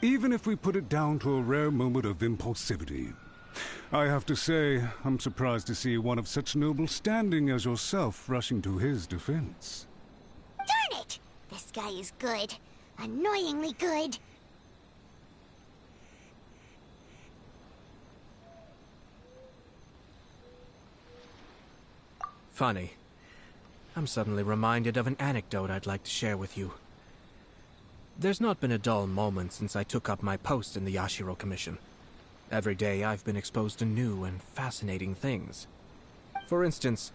Even if we put it down to a rare moment of impulsivity. I have to say, I'm surprised to see one of such noble standing as yourself rushing to his defense. Darn it! This guy is good. Annoyingly good. Funny. I'm suddenly reminded of an anecdote I'd like to share with you. There's not been a dull moment since I took up my post in the Yashiro Commission. Every day I've been exposed to new and fascinating things. For instance,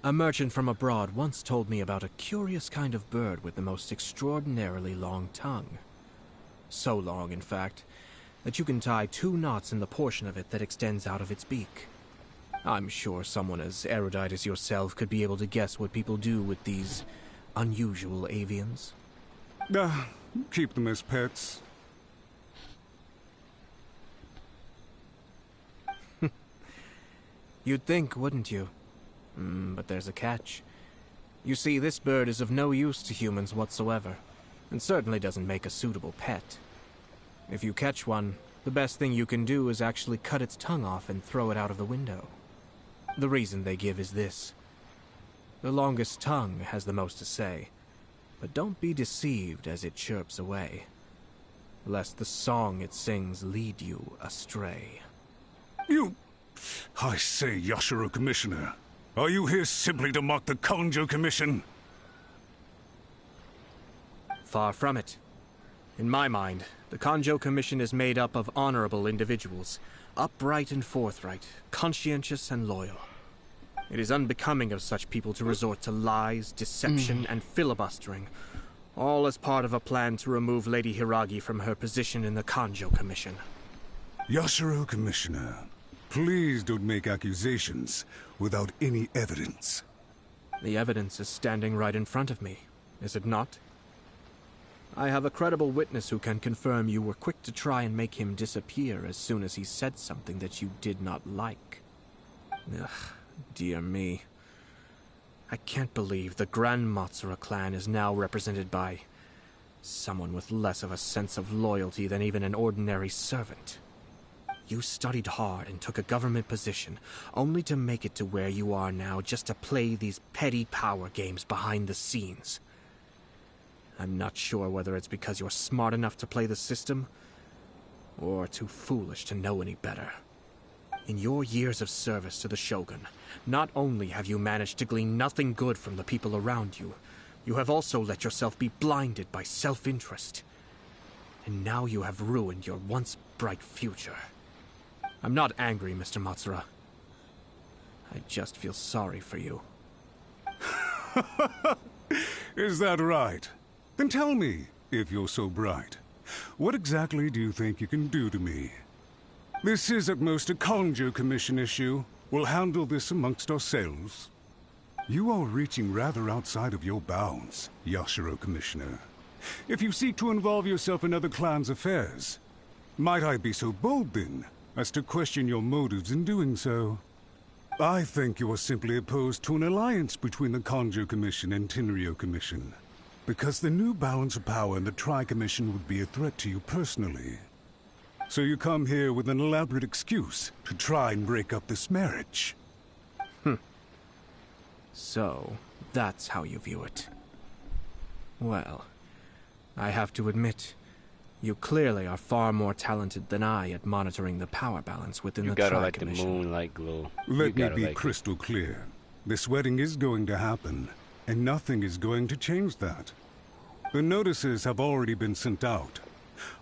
a merchant from abroad once told me about a curious kind of bird with the most extraordinarily long tongue. So long, in fact, that you can tie 2 knots in the portion of it that extends out of its beak. I'm sure someone as erudite as yourself could be able to guess what people do with these unusual avians. Keep them as pets. You'd think, wouldn't you? But there's a catch. You see, this bird is of no use to humans whatsoever, and certainly doesn't make a suitable pet. If you catch one, the best thing you can do is actually cut its tongue off and throw it out of the window. The reason they give is this. The longest tongue has the most to say, but don't be deceived as it chirps away, lest the song it sings lead you astray. You... I say, Yashiro Commissioner, are you here simply to mock the Kanjo Commission? Far from it. In my mind, the Kanjo Commission is made up of honorable individuals, upright and forthright, conscientious and loyal. It is unbecoming of such people to resort to lies, deception, and filibustering, all as part of a plan to remove Lady Hiragi from her position in the Kanjo Commission. Yashiro Commissioner, please don't make accusations without any evidence. The evidence is standing right in front of me, is it not? I have a credible witness who can confirm you were quick to try and make him disappear as soon as he said something that you did not like. Ugh. Dear me. I can't believe the Grand Matsura clan is now represented by someone with less of a sense of loyalty than even an ordinary servant. You studied hard and took a government position, only to make it to where you are now just to play these petty power games behind the scenes. I'm not sure whether it's because you're smart enough to play the system, or too foolish to know any better. In your years of service to the Shogun, not only have you managed to glean nothing good from the people around you, you have also let yourself be blinded by self-interest. And now you have ruined your once bright future. I'm not angry, Mr. Matsura. I just feel sorry for you. Is that right? Then tell me, if you're so bright, what exactly do you think you can do to me? This is at most a Kanjo Commission issue. We'll handle this amongst ourselves. You are reaching rather outside of your bounds, Yashiro Commissioner. If you seek to involve yourself in other clans' affairs, might I be so bold then, as to question your motives in doing so? I think you are simply opposed to an alliance between the Kanjo Commission and Tenryo Commission, because the new balance of power in the Tri-Commission would be a threat to you personally. So you come here with an elaborate excuse to try and break up this marriage. So, that's how you view it. Well, I have to admit, you clearly are far more talented than I at monitoring the power balance within the Tri-Commission. You gotta like the moonlight glow. Let me be crystal clear. This wedding is going to happen, and nothing is going to change that. The notices have already been sent out.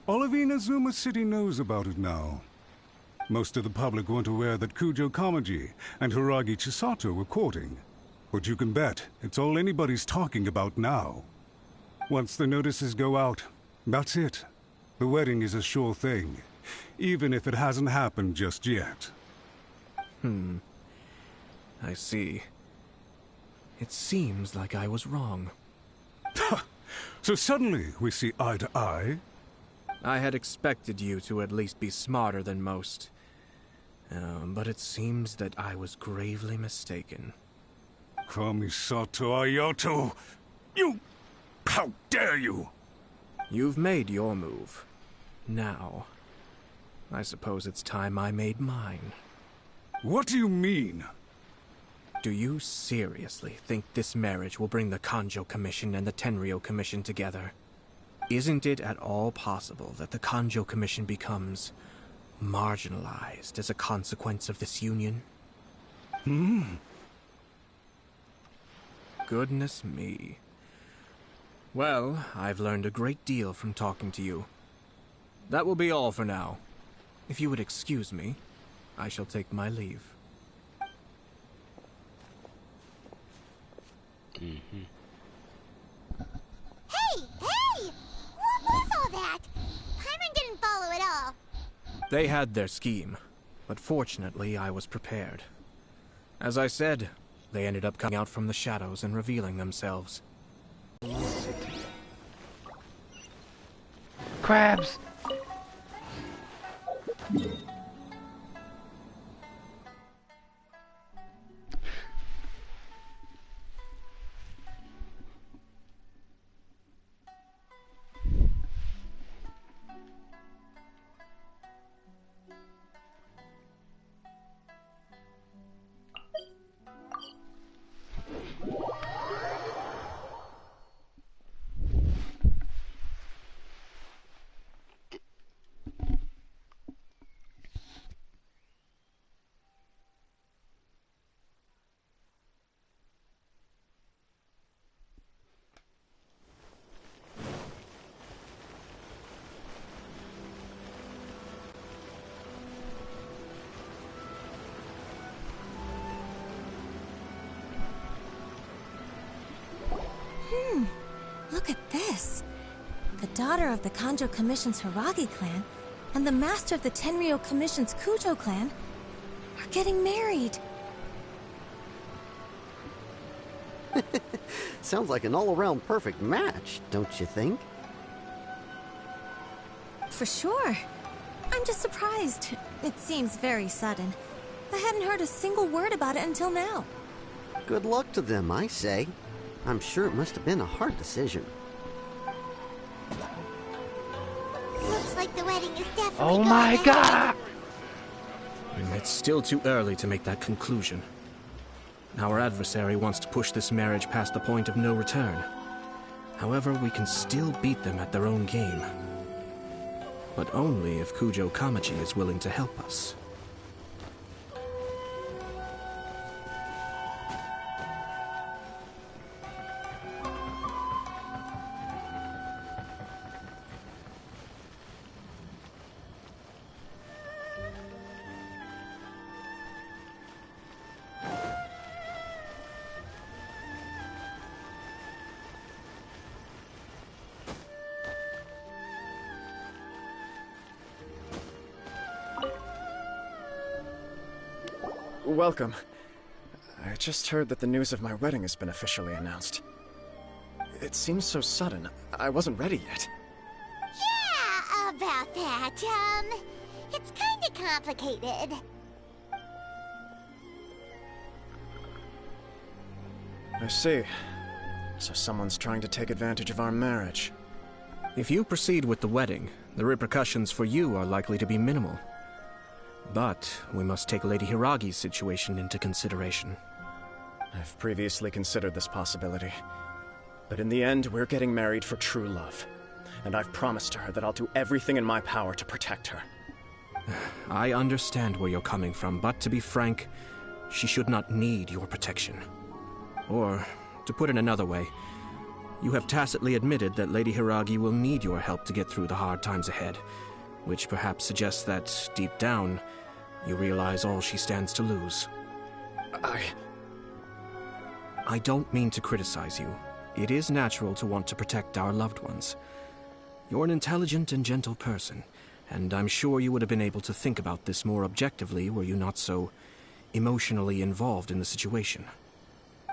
All of Inazuma City knows about it now. Most of the public weren't aware that Kujo Kamaji and Hiragi Chisato were courting. But you can bet it's all anybody's talking about now. Once the notices go out, that's it. The wedding is a sure thing, even if it hasn't happened just yet. I see. It seems like I was wrong. So suddenly we see eye to eye? I had expected you to at least be smarter than most. But it seems that I was gravely mistaken. Kamisato Ayato! You... How dare you! You've made your move. Now, I suppose it's time I made mine. What do you mean? Do you seriously think this marriage will bring the Kanjo Commission and the Tenryo Commission together? Isn't it at all possible that the Kanjo Commission becomes marginalized as a consequence of this union? Goodness me. Well, I've learned a great deal from talking to you. That will be all for now. If you would excuse me, I shall take my leave. Hey! What was all that? Paimon didn't follow at all. They had their scheme, but fortunately I was prepared. As I said, they ended up coming out from the shadows and revealing themselves. Crabs! Look at this. The daughter of the Kanjo Commission's Hiragi clan and the master of the Tenryou Commission's Kujo clan are getting married. Sounds like an all-around perfect match, don't you think? For sure. I'm just surprised. It seems very sudden. I hadn't heard a single word about it until now. Good luck to them, I say. I'm sure it must have been a hard decision. Looks like the wedding is definitely Oh my going god! And it's still too early to make that conclusion. Our adversary wants to push this marriage past the point of no return. However, we can still beat them at their own game. But only if Kujo Kamaji is willing to help us. Welcome. I just heard that the news of my wedding has been officially announced. It seems so sudden. I wasn't ready yet. Yeah, about that. It's kinda complicated. I see. So someone's trying to take advantage of our marriage. If you proceed with the wedding, the repercussions for you are likely to be minimal. But we must take Lady Hiragi's situation into consideration. I've previously considered this possibility. But in the end, we're getting married for true love. And I've promised her that I'll do everything in my power to protect her. I understand where you're coming from, but to be frank, she should not need your protection. Or, to put it another way, you have tacitly admitted that Lady Hiragi will need your help to get through the hard times ahead, which perhaps suggests that, deep down, you realize all she stands to lose. I don't mean to criticize you. It is natural to want to protect our loved ones. You're an intelligent and gentle person, and I'm sure you would have been able to think about this more objectively were you not so emotionally involved in the situation.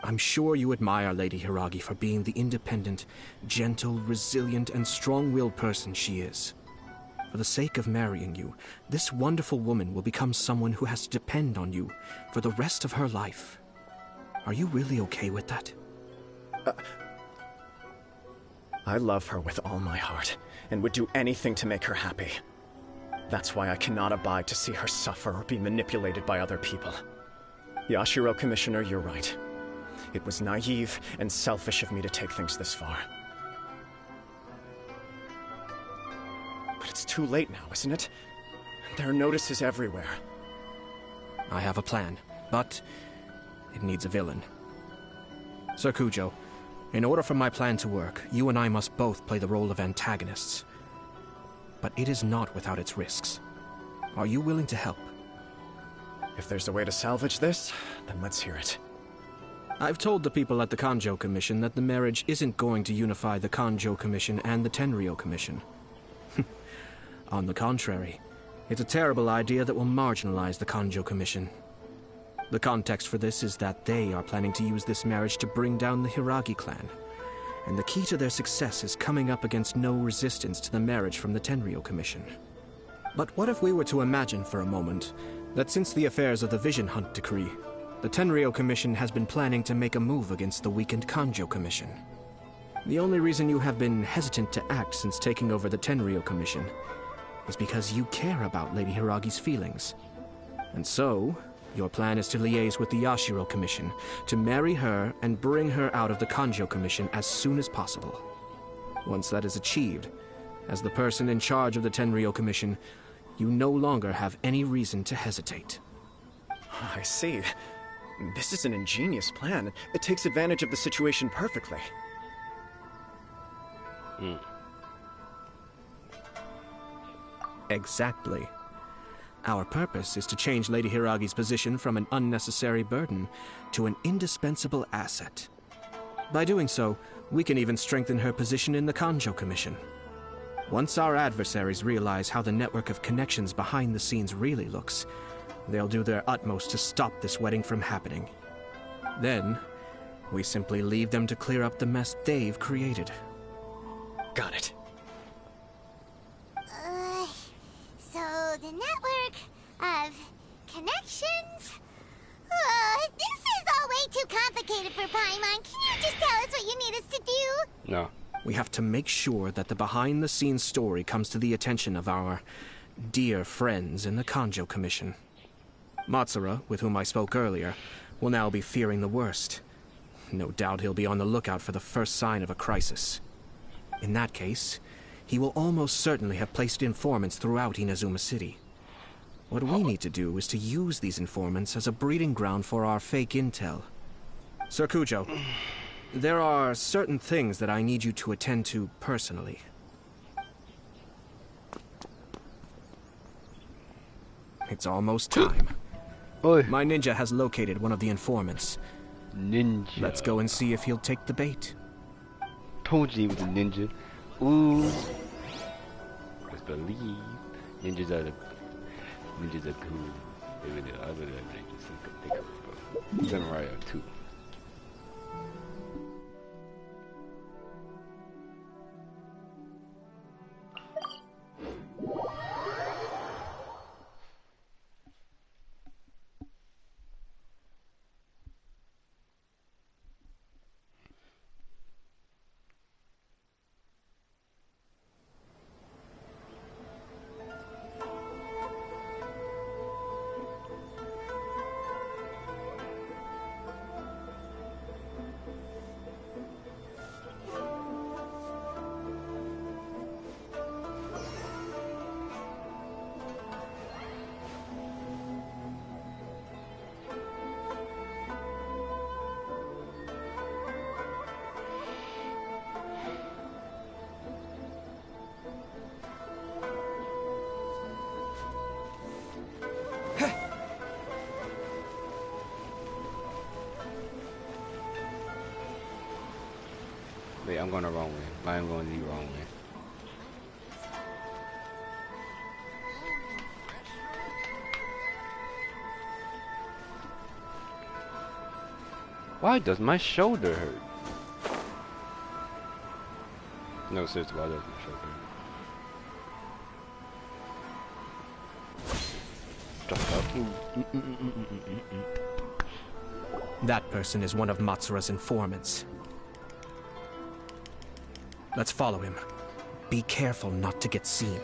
I'm sure you admire Lady Hiragi for being the independent, gentle, resilient, and strong-willed person she is. For the sake of marrying you, this wonderful woman will become someone who has to depend on you for the rest of her life. Are you really okay with that? I love her with all my heart, and would do anything to make her happy. That's why I cannot abide to see her suffer or be manipulated by other people. Yashiro, Commissioner, you're right. It was naive and selfish of me to take things this far. But it's too late now, isn't it? There are notices everywhere. I have a plan, but it needs a villain. Sir Kujo, in order for my plan to work, you and I must both play the role of antagonists. But it is not without its risks. Are you willing to help? If there's a way to salvage this, then let's hear it. I've told the people at the Kanjo Commission that the marriage isn't going to unify the Kanjo Commission and the Tenryou Commission. On the contrary, it's a terrible idea that will marginalize the Kanjo Commission. The context for this is that they are planning to use this marriage to bring down the Hiragi clan. And the key to their success is coming up against no resistance to the marriage from the Tenryou Commission. But what if we were to imagine for a moment that since the affairs of the Vision Hunt Decree, the Tenryou Commission has been planning to make a move against the weakened Kanjo Commission? The only reason you have been hesitant to act since taking over the Tenryou Commission is because you care about Lady Hiragi's feelings. And so, your plan is to liaise with the Yashiro Commission to marry her and bring her out of the Kanjo Commission as soon as possible. Once that is achieved, as the person in charge of the Tenryou Commission, you no longer have any reason to hesitate. I see. This is an ingenious plan. It takes advantage of the situation perfectly. Exactly. Our purpose is to change Lady Hiragi's position from an unnecessary burden to an indispensable asset. By doing so, we can even strengthen her position in the Kanjo Commission. Once our adversaries realize how the network of connections behind the scenes really looks, they'll do their utmost to stop this wedding from happening. Then, we simply leave them to clear up the mess they've created. Got it. So the network of connections? This is all way too complicated for Paimon. Can you just tell us what you need us to do? No. We have to make sure that the behind-the-scenes story comes to the attention of our dear friends in the Kanjo Commission. Matsura, with whom I spoke earlier, will now be fearing the worst. No doubt he'll be on the lookout for the first sign of a crisis. In that case, he will almost certainly have placed informants throughout Inazuma City. What we need to do is to use these informants as a breeding ground for our fake intel. Sir Kujo, there are certain things that I need you to attend to personally. It's almost time. My ninja has located one of the informants. Ninja. Let's go and see if he'll take the bait. Told you he was a ninja. Ooh. Just believe. Ninjas are cool. They really are. I really think they're cool. Samurai are too. Wait, I'm going the wrong way. I am going the wrong way. Why does my shoulder hurt? No, seriously, why does my shoulder hurt? That person is one of Matsura's informants. Let's follow him. Be careful not to get seen.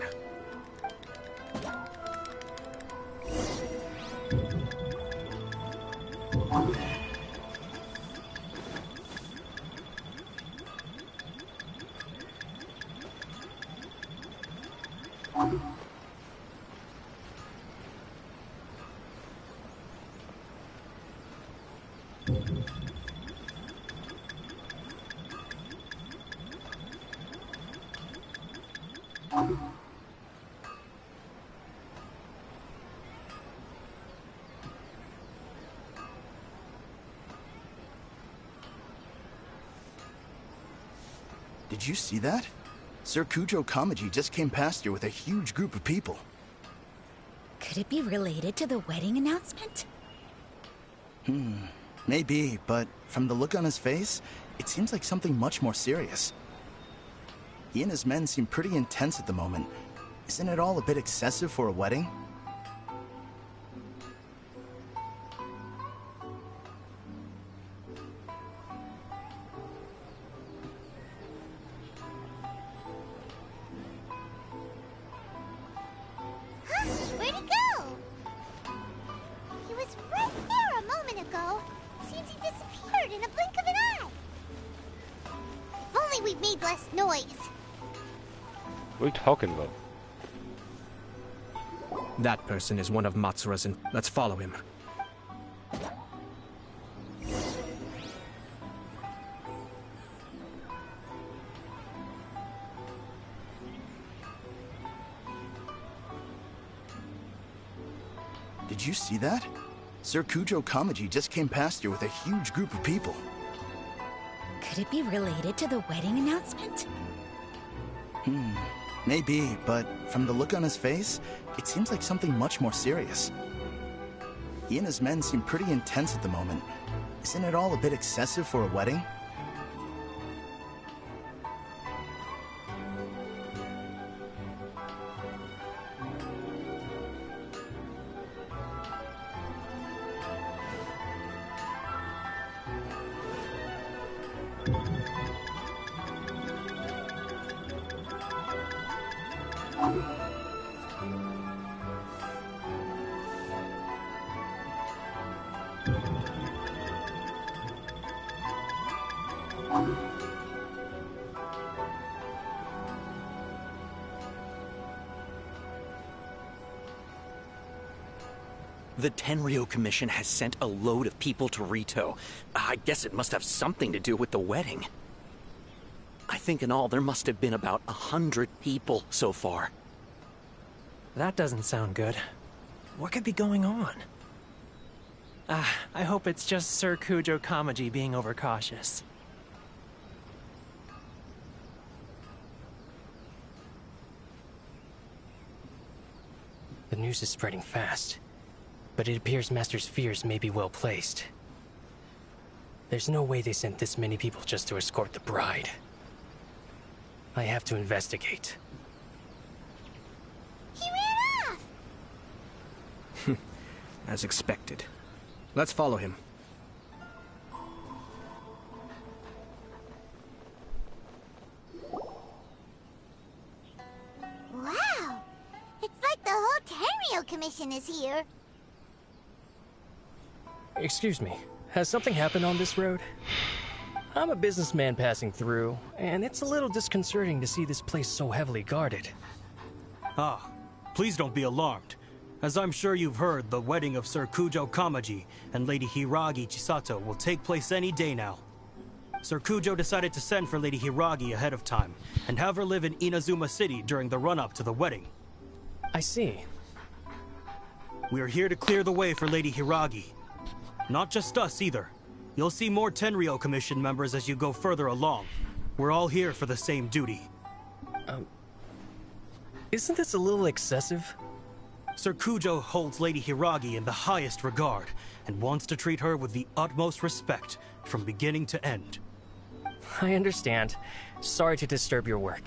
Did you see that? Sir Kujo Kamaji just came past here with a huge group of people. Could it be related to the wedding announcement? Maybe, but from the look on his face, it seems like something much more serious. He and his men seem pretty intense at the moment. Isn't it all a bit excessive for a wedding? Where'd he go? He was right there a moment ago. Seems he disappeared in a blink of an eye. If only we'd made less noise. What are you talking about? That person is one of Matsura's Let's follow him. Did you see that? Sir Kujo Kamaji just came past here with a huge group of people. Could it be related to the wedding announcement? Maybe, but from the look on his face, it seems like something much more serious. He and his men seem pretty intense at the moment. Isn't it all a bit excessive for a wedding? The Tenryo Commission has sent a load of people to Rito. I guess it must have something to do with the wedding. I think in all there must have been about 100 people so far. That doesn't sound good. What could be going on? I hope it's just Sir Kujo Kamaji being overcautious. The news is spreading fast, but it appears Master's fears may be well placed. There's no way they sent this many people just to escort the bride. I have to investigate. He ran off! As expected. Let's follow him. Wow! It's like the whole Tenryo Commission is here. Excuse me, has something happened on this road? I'm a businessman passing through, and it's a little disconcerting to see this place so heavily guarded. Ah, please don't be alarmed. As I'm sure you've heard, the wedding of Sir Kujo Kamaji and Lady Hiragi Chisato will take place any day now. Sir Kujo decided to send for Lady Hiragi ahead of time, and have her live in Inazuma City during the run-up to the wedding. I see. We are here to clear the way for Lady Hiragi. Not just us, either. You'll see more Tenryo Commission members as you go further along. We're all here for the same duty. Isn't this a little excessive? Sir Kujo holds Lady Hiragi in the highest regard, and wants to treat her with the utmost respect, from beginning to end. I understand. Sorry to disturb your work.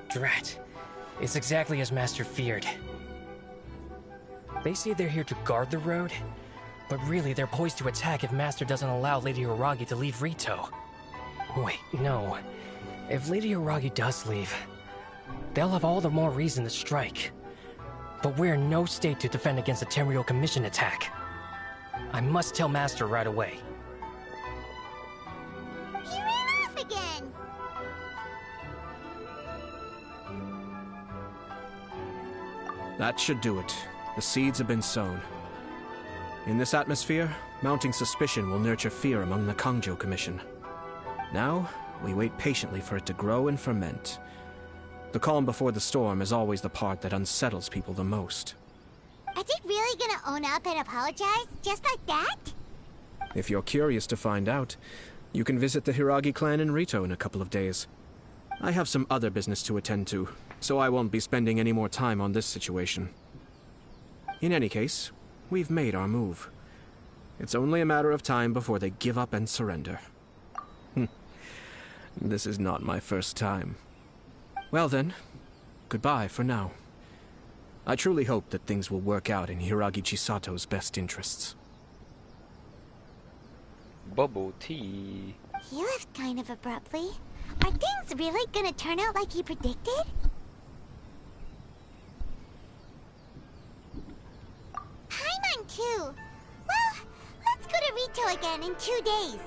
Drat. It's exactly as Master feared. They say they're here to guard the road, but really they're poised to attack if Master doesn't allow Lady Hiragi to leave Rito. Wait, no. If Lady Hiragi does leave, they'll have all the more reason to strike. But we're in no state to defend against a Tenryo Commission attack. I must tell Master right away. He ran off again! That should do it. The seeds have been sown. In this atmosphere, mounting suspicion will nurture fear among the Kangjo Commission. Now, we wait patiently for it to grow and ferment. The calm before the storm is always the part that unsettles people the most. Are they really gonna own up and apologize, just like that? If you're curious to find out, you can visit the Hiragi clan in Rito in a couple of days. I have some other business to attend to, so I won't be spending any more time on this situation. In any case, we've made our move. It's only a matter of time before they give up and surrender. This is not my first time. Well then, goodbye for now. I truly hope that things will work out in Hiragi Chisato's best interests. Bubble tea. He left kind of abruptly. Are things really gonna turn out like he predicted? Paimon too. Well, let's go to Rito again in 2 days.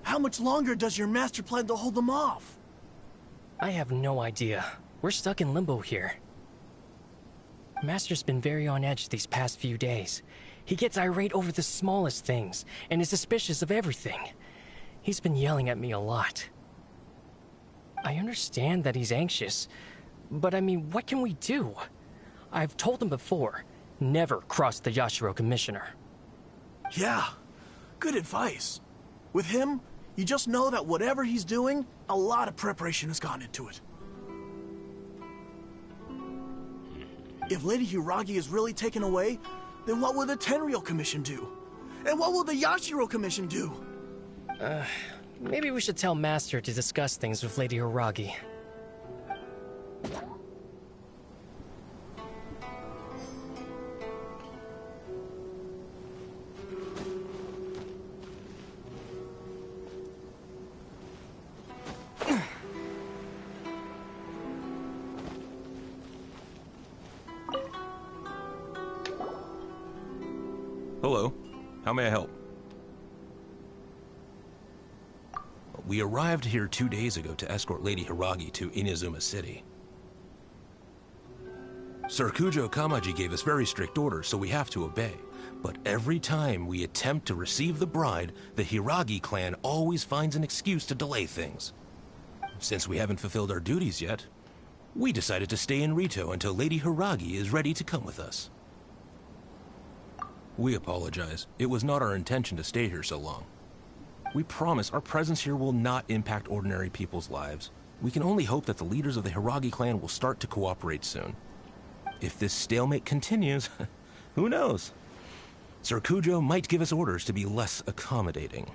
How much longer does your master plan to hold them off? I have no idea. We're stuck in limbo here. Master's been very on edge these past few days. He gets irate over the smallest things, and is suspicious of everything. He's been yelling at me a lot. I understand that he's anxious, but I mean, what can we do? I've told him before, never cross the Yashiro Commissioner. Yeah, good advice. With him, you just know that whatever he's doing, a lot of preparation has gone into it. If Lady Hiragi is really taken away, then what will the Tenryou Commission do? And what will the Yashiro Commission do? Maybe we should tell Master to discuss things with Lady Hiragi. Hello. How may I help? We arrived here 2 days ago to escort Lady Hiragi to Inazuma City. Sir Kujo Kamaji gave us very strict orders, so we have to obey. But every time we attempt to receive the bride, the Hiragi clan always finds an excuse to delay things. Since we haven't fulfilled our duties yet, we decided to stay in Rito until Lady Hiragi is ready to come with us. We apologize. It was not our intention to stay here so long. We promise our presence here will not impact ordinary people's lives. We can only hope that the leaders of the Hiragi clan will start to cooperate soon. If this stalemate continues, who knows? Sir Kujo might give us orders to be less accommodating.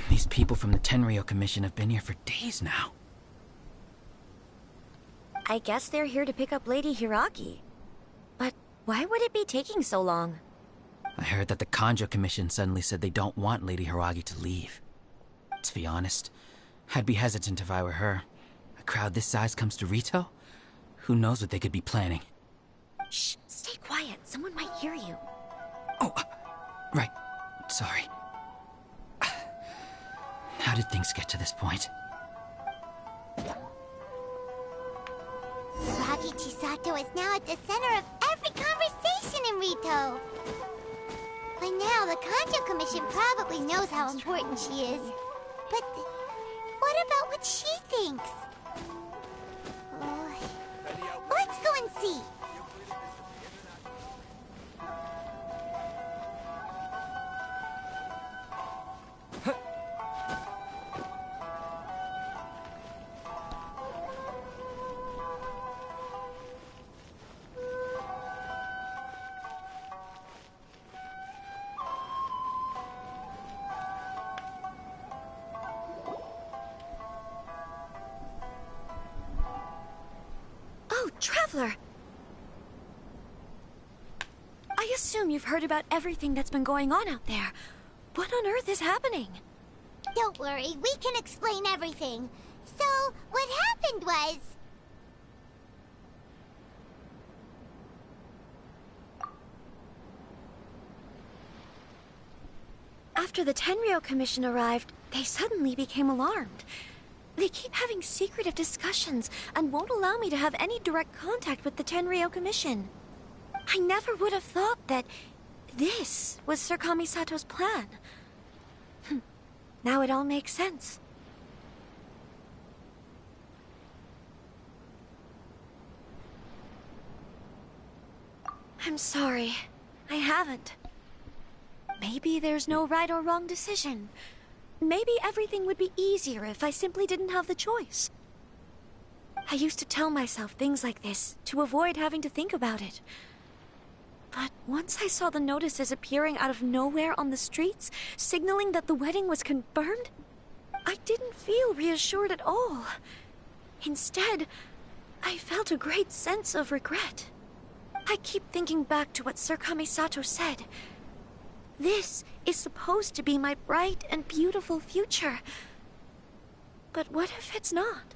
These people from the Tenryou Commission have been here for days now. I guess they're here to pick up Lady Hiragi. But why would it be taking so long? I heard that the Kanjo Commission suddenly said they don't want Lady Hiragi to leave. To be honest, I'd be hesitant if I were her. A crowd this size comes to Rito? Who knows what they could be planning? Shh, stay quiet. Someone might hear you. Oh, right. Sorry. How did things get to this point? Hiragi Chisato is now at the center of every conversation in Rito. By now, the Kanjo Commission probably knows how important she is. But what about what she thinks? Let's go and see. Traveler! I assume you've heard about everything that's been going on out there. What on earth is happening? Don't worry, we can explain everything. So, what happened was... After the Tenryou Commission arrived, they suddenly became alarmed. They keep having secretive discussions and won't allow me to have any direct contact with the Tenryou Commission. I never would have thought that this was Sir Kamisato's plan. Now it all makes sense. I'm sorry. I haven't. Maybe there's no right or wrong decision. Maybe everything would be easier if I simply didn't have the choice. I used to tell myself things like this to avoid having to think about it. But once I saw the notices appearing out of nowhere on the streets, signaling that the wedding was confirmed, I didn't feel reassured at all. Instead, I felt a great sense of regret. I keep thinking back to what Sir Kamisato said. This is supposed to be my bright and beautiful future. But what if it's not?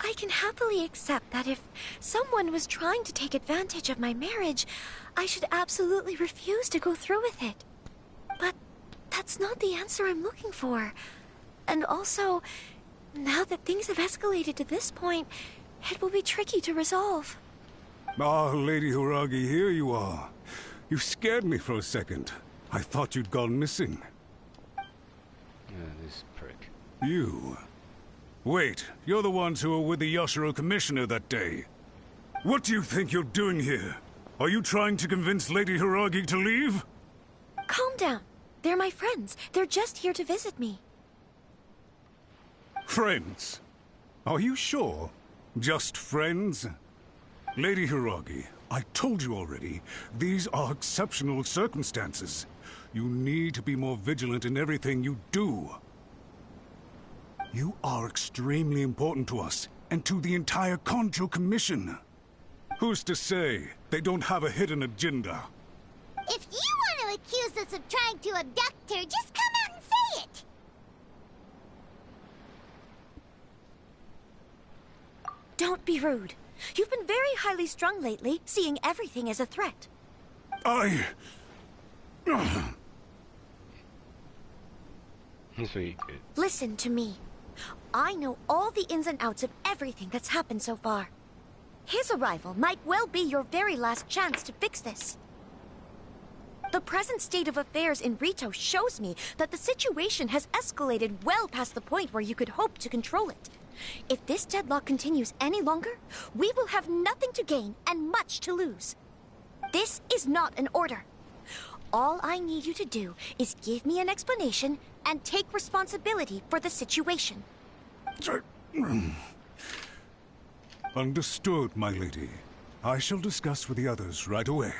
I can happily accept that if someone was trying to take advantage of my marriage, I should absolutely refuse to go through with it. But that's not the answer I'm looking for. And also, now that things have escalated to this point, it will be tricky to resolve. Ah, Lady Hiragi, here you are. You scared me for a second. I thought you'd gone missing. This prick. You? Wait, you're the ones who were with the Yoshiro Commissioner that day. What do you think you're doing here? Are you trying to convince Lady Hiragi to leave? Calm down. They're my friends. They're just here to visit me. Friends? Are you sure? Just friends? Lady Hiragi, I told you already, these are exceptional circumstances. You need to be more vigilant in everything you do. You are extremely important to us, and to the entire Kanjo Commission. Who's to say they don't have a hidden agenda? If you want to accuse us of trying to abduct her, just come out and say it! Don't be rude. You've been very highly strung lately, seeing everything as a threat. Listen to me. I know all the ins and outs of everything that's happened so far. His arrival might well be your very last chance to fix this. The present state of affairs in Rito shows me that the situation has escalated well past the point where you could hope to control it. If this deadlock continues any longer, we will have nothing to gain and much to lose. This is not an order. All I need you to do is give me an explanation and take responsibility for the situation. Understood, my lady. I shall discuss with the others right away.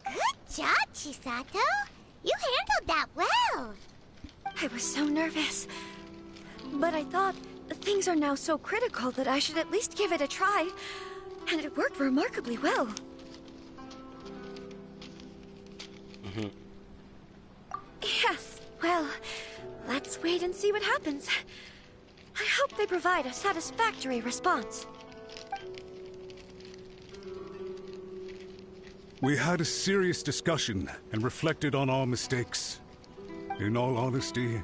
Good job, Chisato. You handled that well. I was so nervous. But I thought things are now so critical that I should at least give it a try. And it worked remarkably well. Yes, well, let's wait and see what happens. I hope they provide a satisfactory response. We had a serious discussion and reflected on our mistakes. In all honesty,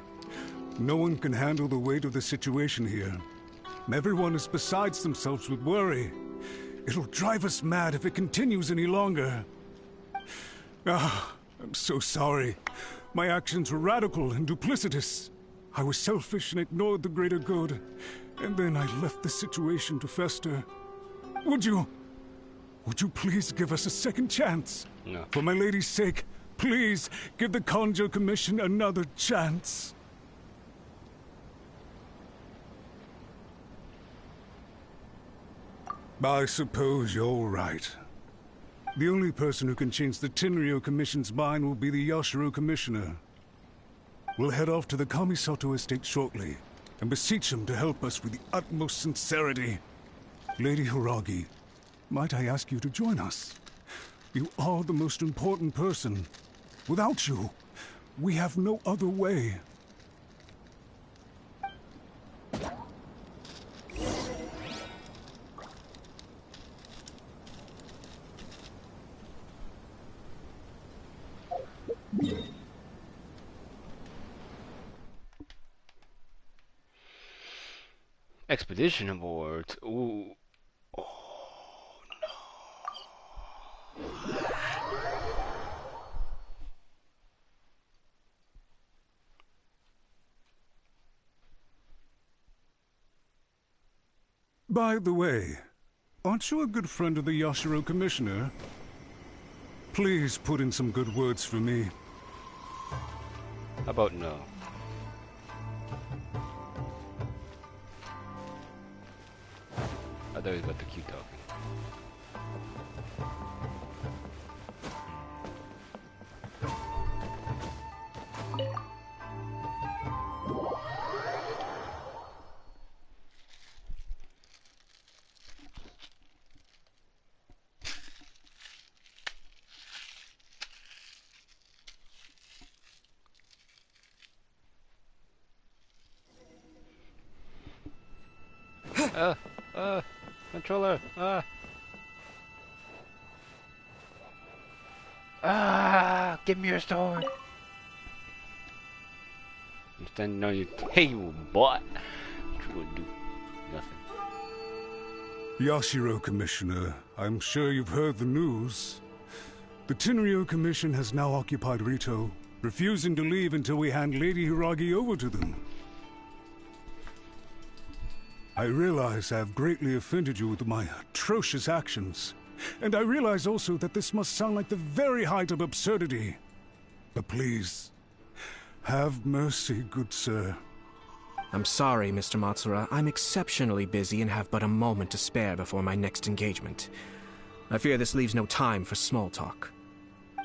no one can handle the weight of the situation here. Everyone is besides themselves with worry. It'll drive us mad if it continues any longer. I'm so sorry. My actions were radical and duplicitous. I was selfish and ignored the greater good. And then I left the situation to fester. Would you please give us a second chance? No. For my lady's sake, please give the Kanjo Commission another chance. I suppose you're right. The only person who can change the Tenryo Commission's mind will be the Yoshiro Commissioner. We'll head off to the Kamisato estate shortly, and beseech him to help us with the utmost sincerity. Lady Hiragi, might I ask you to join us? You are the most important person. Without you, we have no other way. Expedition awards. Ooh. By the way, aren't you a good friend of the Yashiro Commissioner? Please put in some good words for me. How about no? I thought he was about to keep talking. Controller, give me your sword. I'm standing on your table, boy. What you gonna do? Nothing. Yashiro Commissioner, I'm sure you've heard the news. The Tenryo Commission has now occupied Rito, refusing to leave until we hand Lady Hiragi over to them. I realize I have greatly offended you with my atrocious actions, and I realize also that this must sound like the very height of absurdity. But please, have mercy, good sir. I'm sorry, Mr. Matsura. I'm exceptionally busy and have but a moment to spare before my next engagement. I fear this leaves no time for small talk.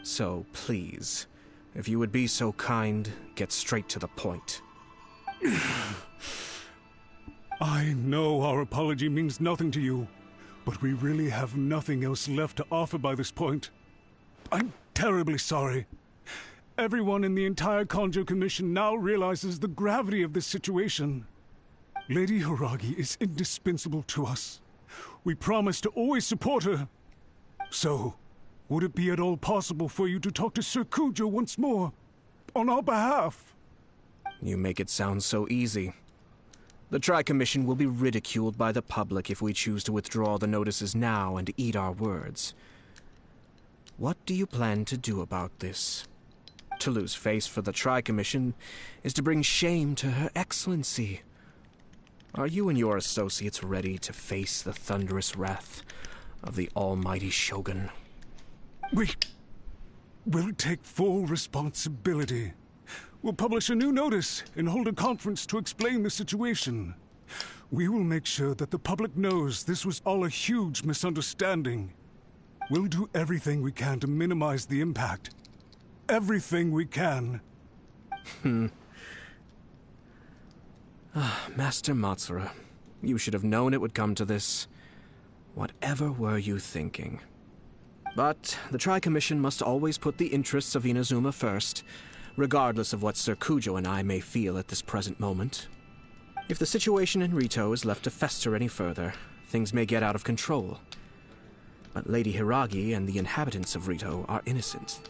So, please, if you would be so kind, get straight to the point. I know our apology means nothing to you, but we really have nothing else left to offer by this point. I'm terribly sorry. Everyone in the entire Kanjo Commission now realizes the gravity of this situation. Lady Hiragi is indispensable to us. We promise to always support her. So, would it be at all possible for you to talk to Sir Kujo once more, on our behalf? You make it sound so easy. The Tri-Commission will be ridiculed by the public if we choose to withdraw the notices now and eat our words. What do you plan to do about this? To lose face for the Tri-Commission is to bring shame to Her Excellency. Are you and your associates ready to face the thunderous wrath of the almighty Shogun? We'll take full responsibility. We'll publish a new notice and hold a conference to explain the situation. We will make sure that the public knows this was all a huge misunderstanding. We'll do everything we can to minimize the impact. Everything we can. Master Matsura, you should have known it would come to this. Whatever were you thinking? But the Tri-Commission must always put the interests of Inazuma first, regardless of what Sir Kujo and I may feel at this present moment. If the situation in Rito is left to fester any further, things may get out of control. But Lady Hiragi and the inhabitants of Rito are innocent.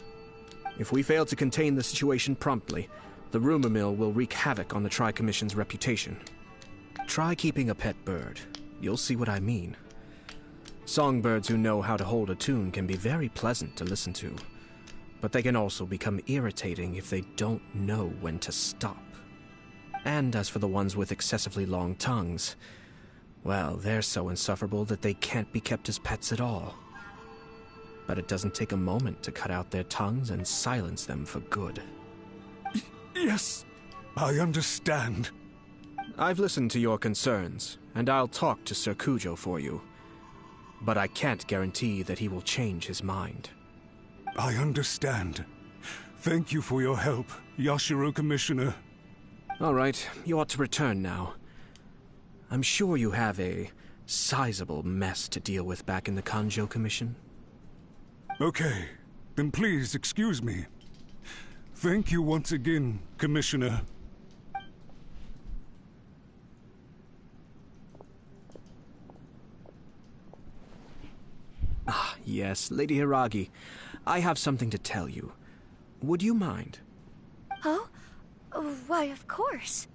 If we fail to contain the situation promptly, the rumor mill will wreak havoc on the Tri-Commission's reputation. Try keeping a pet bird. You'll see what I mean. Songbirds who know how to hold a tune can be very pleasant to listen to, but they can also become irritating if they don't know when to stop. And as for the ones with excessively long tongues, well, they're so insufferable that they can't be kept as pets at all. But it doesn't take a moment to cut out their tongues and silence them for good. Yes, I understand. I've listened to your concerns, and I'll talk to Sir Kujo for you. But I can't guarantee that he will change his mind. I understand. Thank you for your help, Yashiro Commissioner. All right, you ought to return now. I'm sure you have a sizable mess to deal with back in the Kanjo Commission. Okay, then please excuse me. Thank you once again, Commissioner. Ah, yes, Lady Hiragi. I have something to tell you. Would you mind? Oh? Why, of course.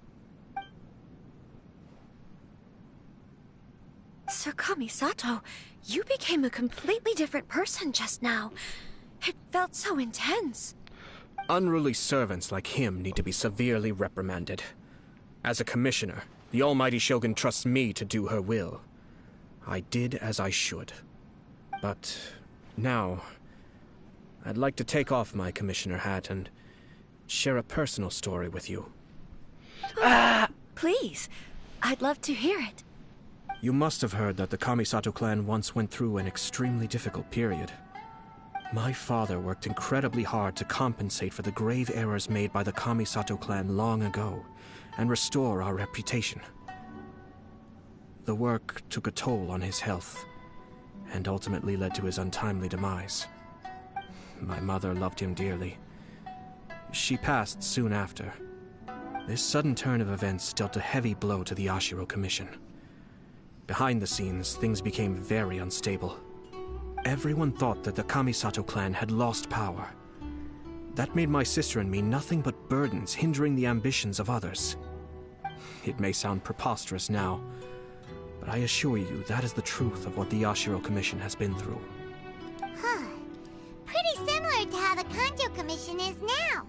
Sir Kamisato, you became a completely different person just now. It felt so intense. Unruly servants like him need to be severely reprimanded. As a commissioner, the almighty Shogun trusts me to do her will. I did as I should. But now, I'd like to take off my commissioner hat and share a personal story with you. Please, I'd love to hear it. You must have heard that the Kamisato clan once went through an extremely difficult period. My father worked incredibly hard to compensate for the grave errors made by the Kamisato clan long ago, and restore our reputation. The work took a toll on his health, and ultimately led to his untimely demise. My mother loved him dearly. She passed soon after. This sudden turn of events dealt a heavy blow to the Ashiro Commission. Behind the scenes, things became very unstable. Everyone thought that the Kamisato clan had lost power. That made my sister and me nothing but burdens, hindering the ambitions of others. It may sound preposterous now, but I assure you that is the truth of what the Ashiro Commission has been through. Huh. Pretty similar to how the Kanjo Commission is now.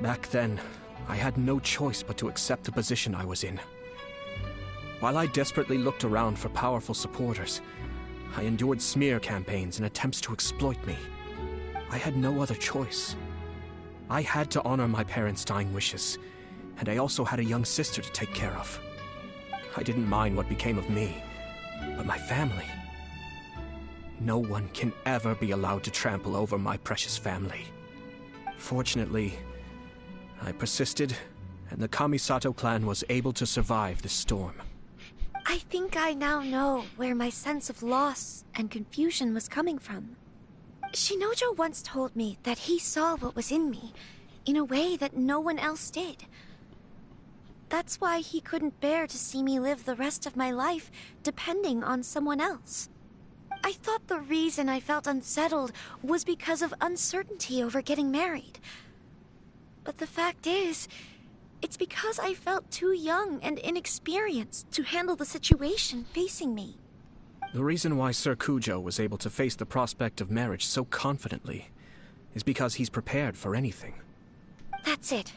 Back then, I had no choice but to accept the position I was in. While I desperately looked around for powerful supporters, I endured smear campaigns and attempts to exploit me. I had no other choice. I had to honor my parents' dying wishes, and I also had a young sister to take care of. I didn't mind what became of me, but my family. No one can ever be allowed to trample over my precious family. Fortunately, I persisted, and the Kamisato clan was able to survive the storm. I think I now know where my sense of loss and confusion was coming from. Shinojo once told me that he saw what was in me in a way that no one else did. That's why he couldn't bear to see me live the rest of my life depending on someone else. I thought the reason I felt unsettled was because of uncertainty over getting married. But the fact is, it's because I felt too young and inexperienced to handle the situation facing me. The reason why Sir Kujo was able to face the prospect of marriage so confidently is because he's prepared for anything. That's it.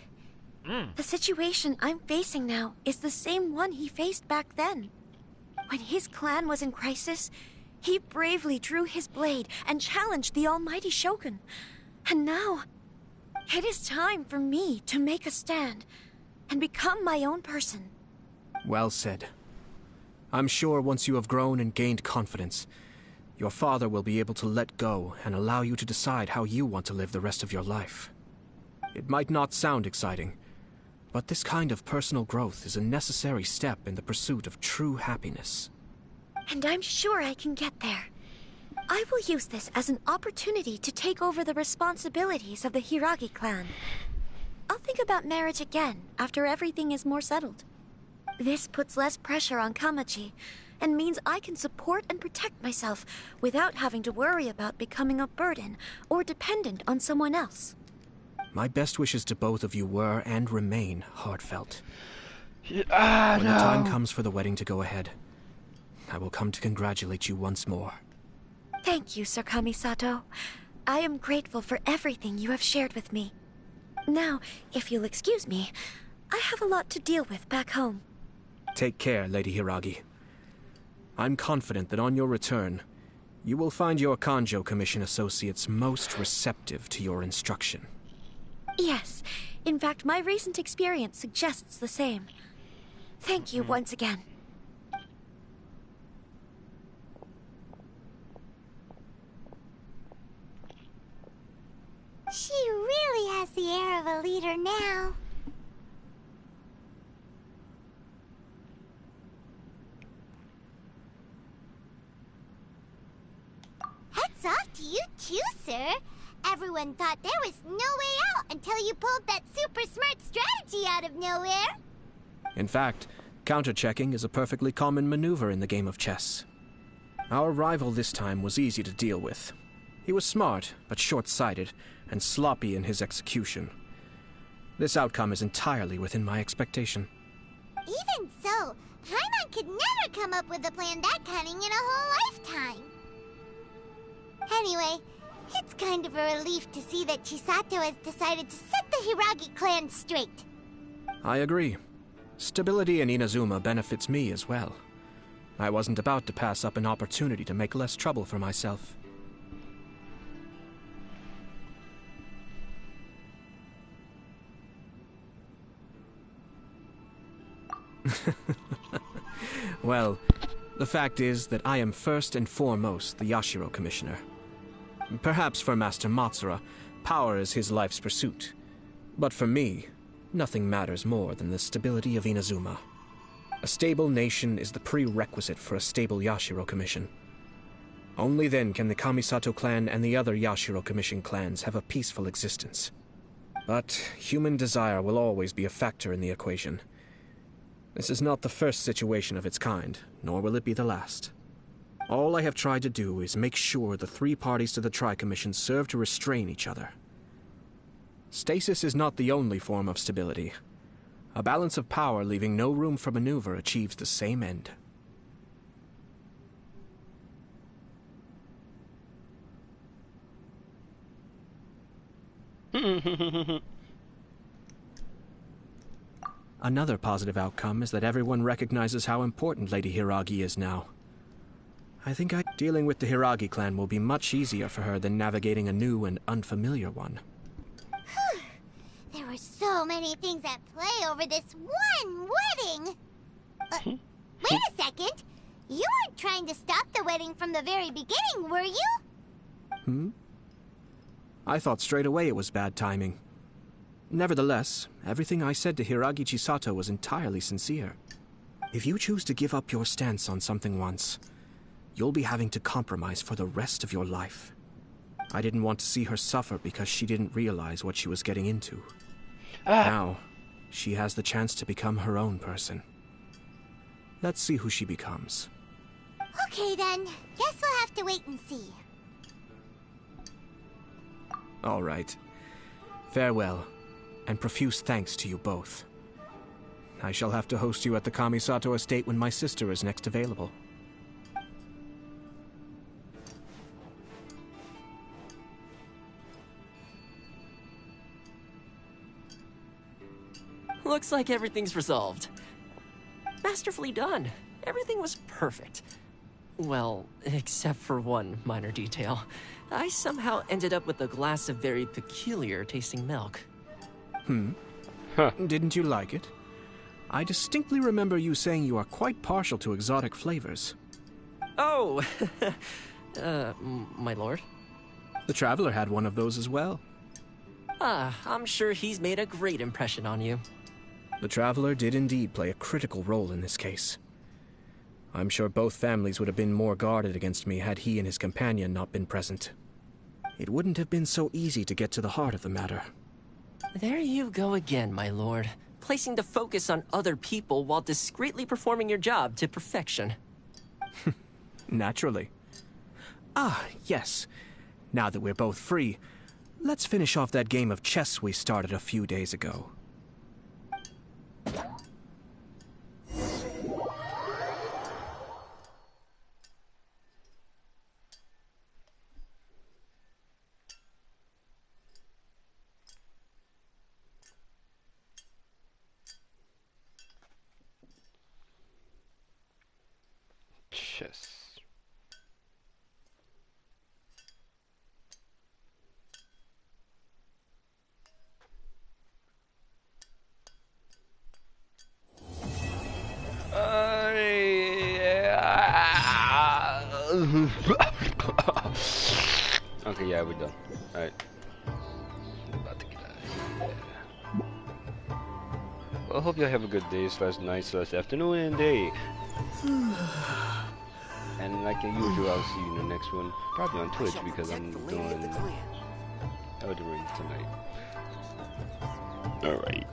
The situation I'm facing now is the same one he faced back then. When his clan was in crisis, he bravely drew his blade and challenged the almighty Shogun. And now, it is time for me to make a stand and become my own person. Well said. I'm sure once you have grown and gained confidence, your father will be able to let go and allow you to decide how you want to live the rest of your life. It might not sound exciting, but this kind of personal growth is a necessary step in the pursuit of true happiness. And I'm sure I can get there. I will use this as an opportunity to take over the responsibilities of the Hiragi clan. I'll think about marriage again after everything is more settled. This puts less pressure on Kamaji, and means I can support and protect myself without having to worry about becoming a burden or dependent on someone else. My best wishes to both of you were and remain heartfelt. When the time comes for the wedding to go ahead, I will come to congratulate you once more. Thank you, Sir Kamisato. I am grateful for everything you have shared with me. Now, if you'll excuse me, I have a lot to deal with back home. Take care, Lady Hiragi. I'm confident that on your return, you will find your Kanjo Commission associates most receptive to your instruction. Yes, in fact, my recent experience suggests the same. Thank you once again. She really has the air of a leader now. Hats off to you too, sir. Everyone thought there was no way out until you pulled that super smart strategy out of nowhere. In fact, counter-checking is a perfectly common maneuver in the game of chess. Our rival this time was easy to deal with. He was smart, but short-sighted, and sloppy in his execution. This outcome is entirely within my expectation. Even so, Paimon could never come up with a plan that cunning in a whole lifetime. Anyway, it's kind of a relief to see that Chisato has decided to set the Hiragi clan straight. I agree. Stability in Inazuma benefits me as well. I wasn't about to pass up an opportunity to make less trouble for myself. Well, the fact is that I am first and foremost the Yashiro Commissioner. Perhaps for Master Matsura, power is his life's pursuit. But for me, nothing matters more than the stability of Inazuma. A stable nation is the prerequisite for a stable Yashiro Commission. Only then can the Kamisato clan and the other Yashiro Commission clans have a peaceful existence. But human desire will always be a factor in the equation. This is not the first situation of its kind, nor will it be the last. All I have tried to do is make sure the three parties to the Tri-Commission serve to restrain each other. Stasis is not the only form of stability. A balance of power leaving no room for maneuver achieves the same end. Another positive outcome is that everyone recognizes how important Lady Hiragi is now. I think dealing with the Hiragi clan will be much easier for her than navigating a new and unfamiliar one. There were so many things at play over this one wedding! Wait a second! You weren't trying to stop the wedding from the very beginning, were you? I thought straight away it was bad timing. Nevertheless, everything I said to Hiragi Chisato was entirely sincere. If you choose to give up your stance on something once, you'll be having to compromise for the rest of your life. I didn't want to see her suffer because she didn't realize what she was getting into. Now, she has the chance to become her own person. Let's see who she becomes. Okay then, guess we'll have to wait and see. All right. Farewell, and profuse thanks to you both. I shall have to host you at the Kamisato estate when my sister is next available. Looks like everything's resolved. Masterfully done. Everything was perfect. Well, except for one minor detail. I somehow ended up with a glass of very peculiar tasting milk. Didn't you like it? I distinctly remember you saying you are quite partial to exotic flavors. Oh! My lord? The Traveler had one of those as well. I'm sure he's made a great impression on you. The Traveler did indeed play a critical role in this case. I'm sure both families would have been more guarded against me had he and his companion not been present. It wouldn't have been so easy to get to the heart of the matter. There you go again, my lord. Placing the focus on other people while discreetly performing your job to perfection. Naturally. Yes. Now that we're both free, let's finish off that game of chess we started a few days ago. Chess. Okay, yeah, we're done. Alright. About to get out of here. Well, I hope y'all have a good day, / night, / afternoon, and day. And like usual, I'll see you in the next one. Probably on Twitch because I'm doing Elden Ring tonight. Alright.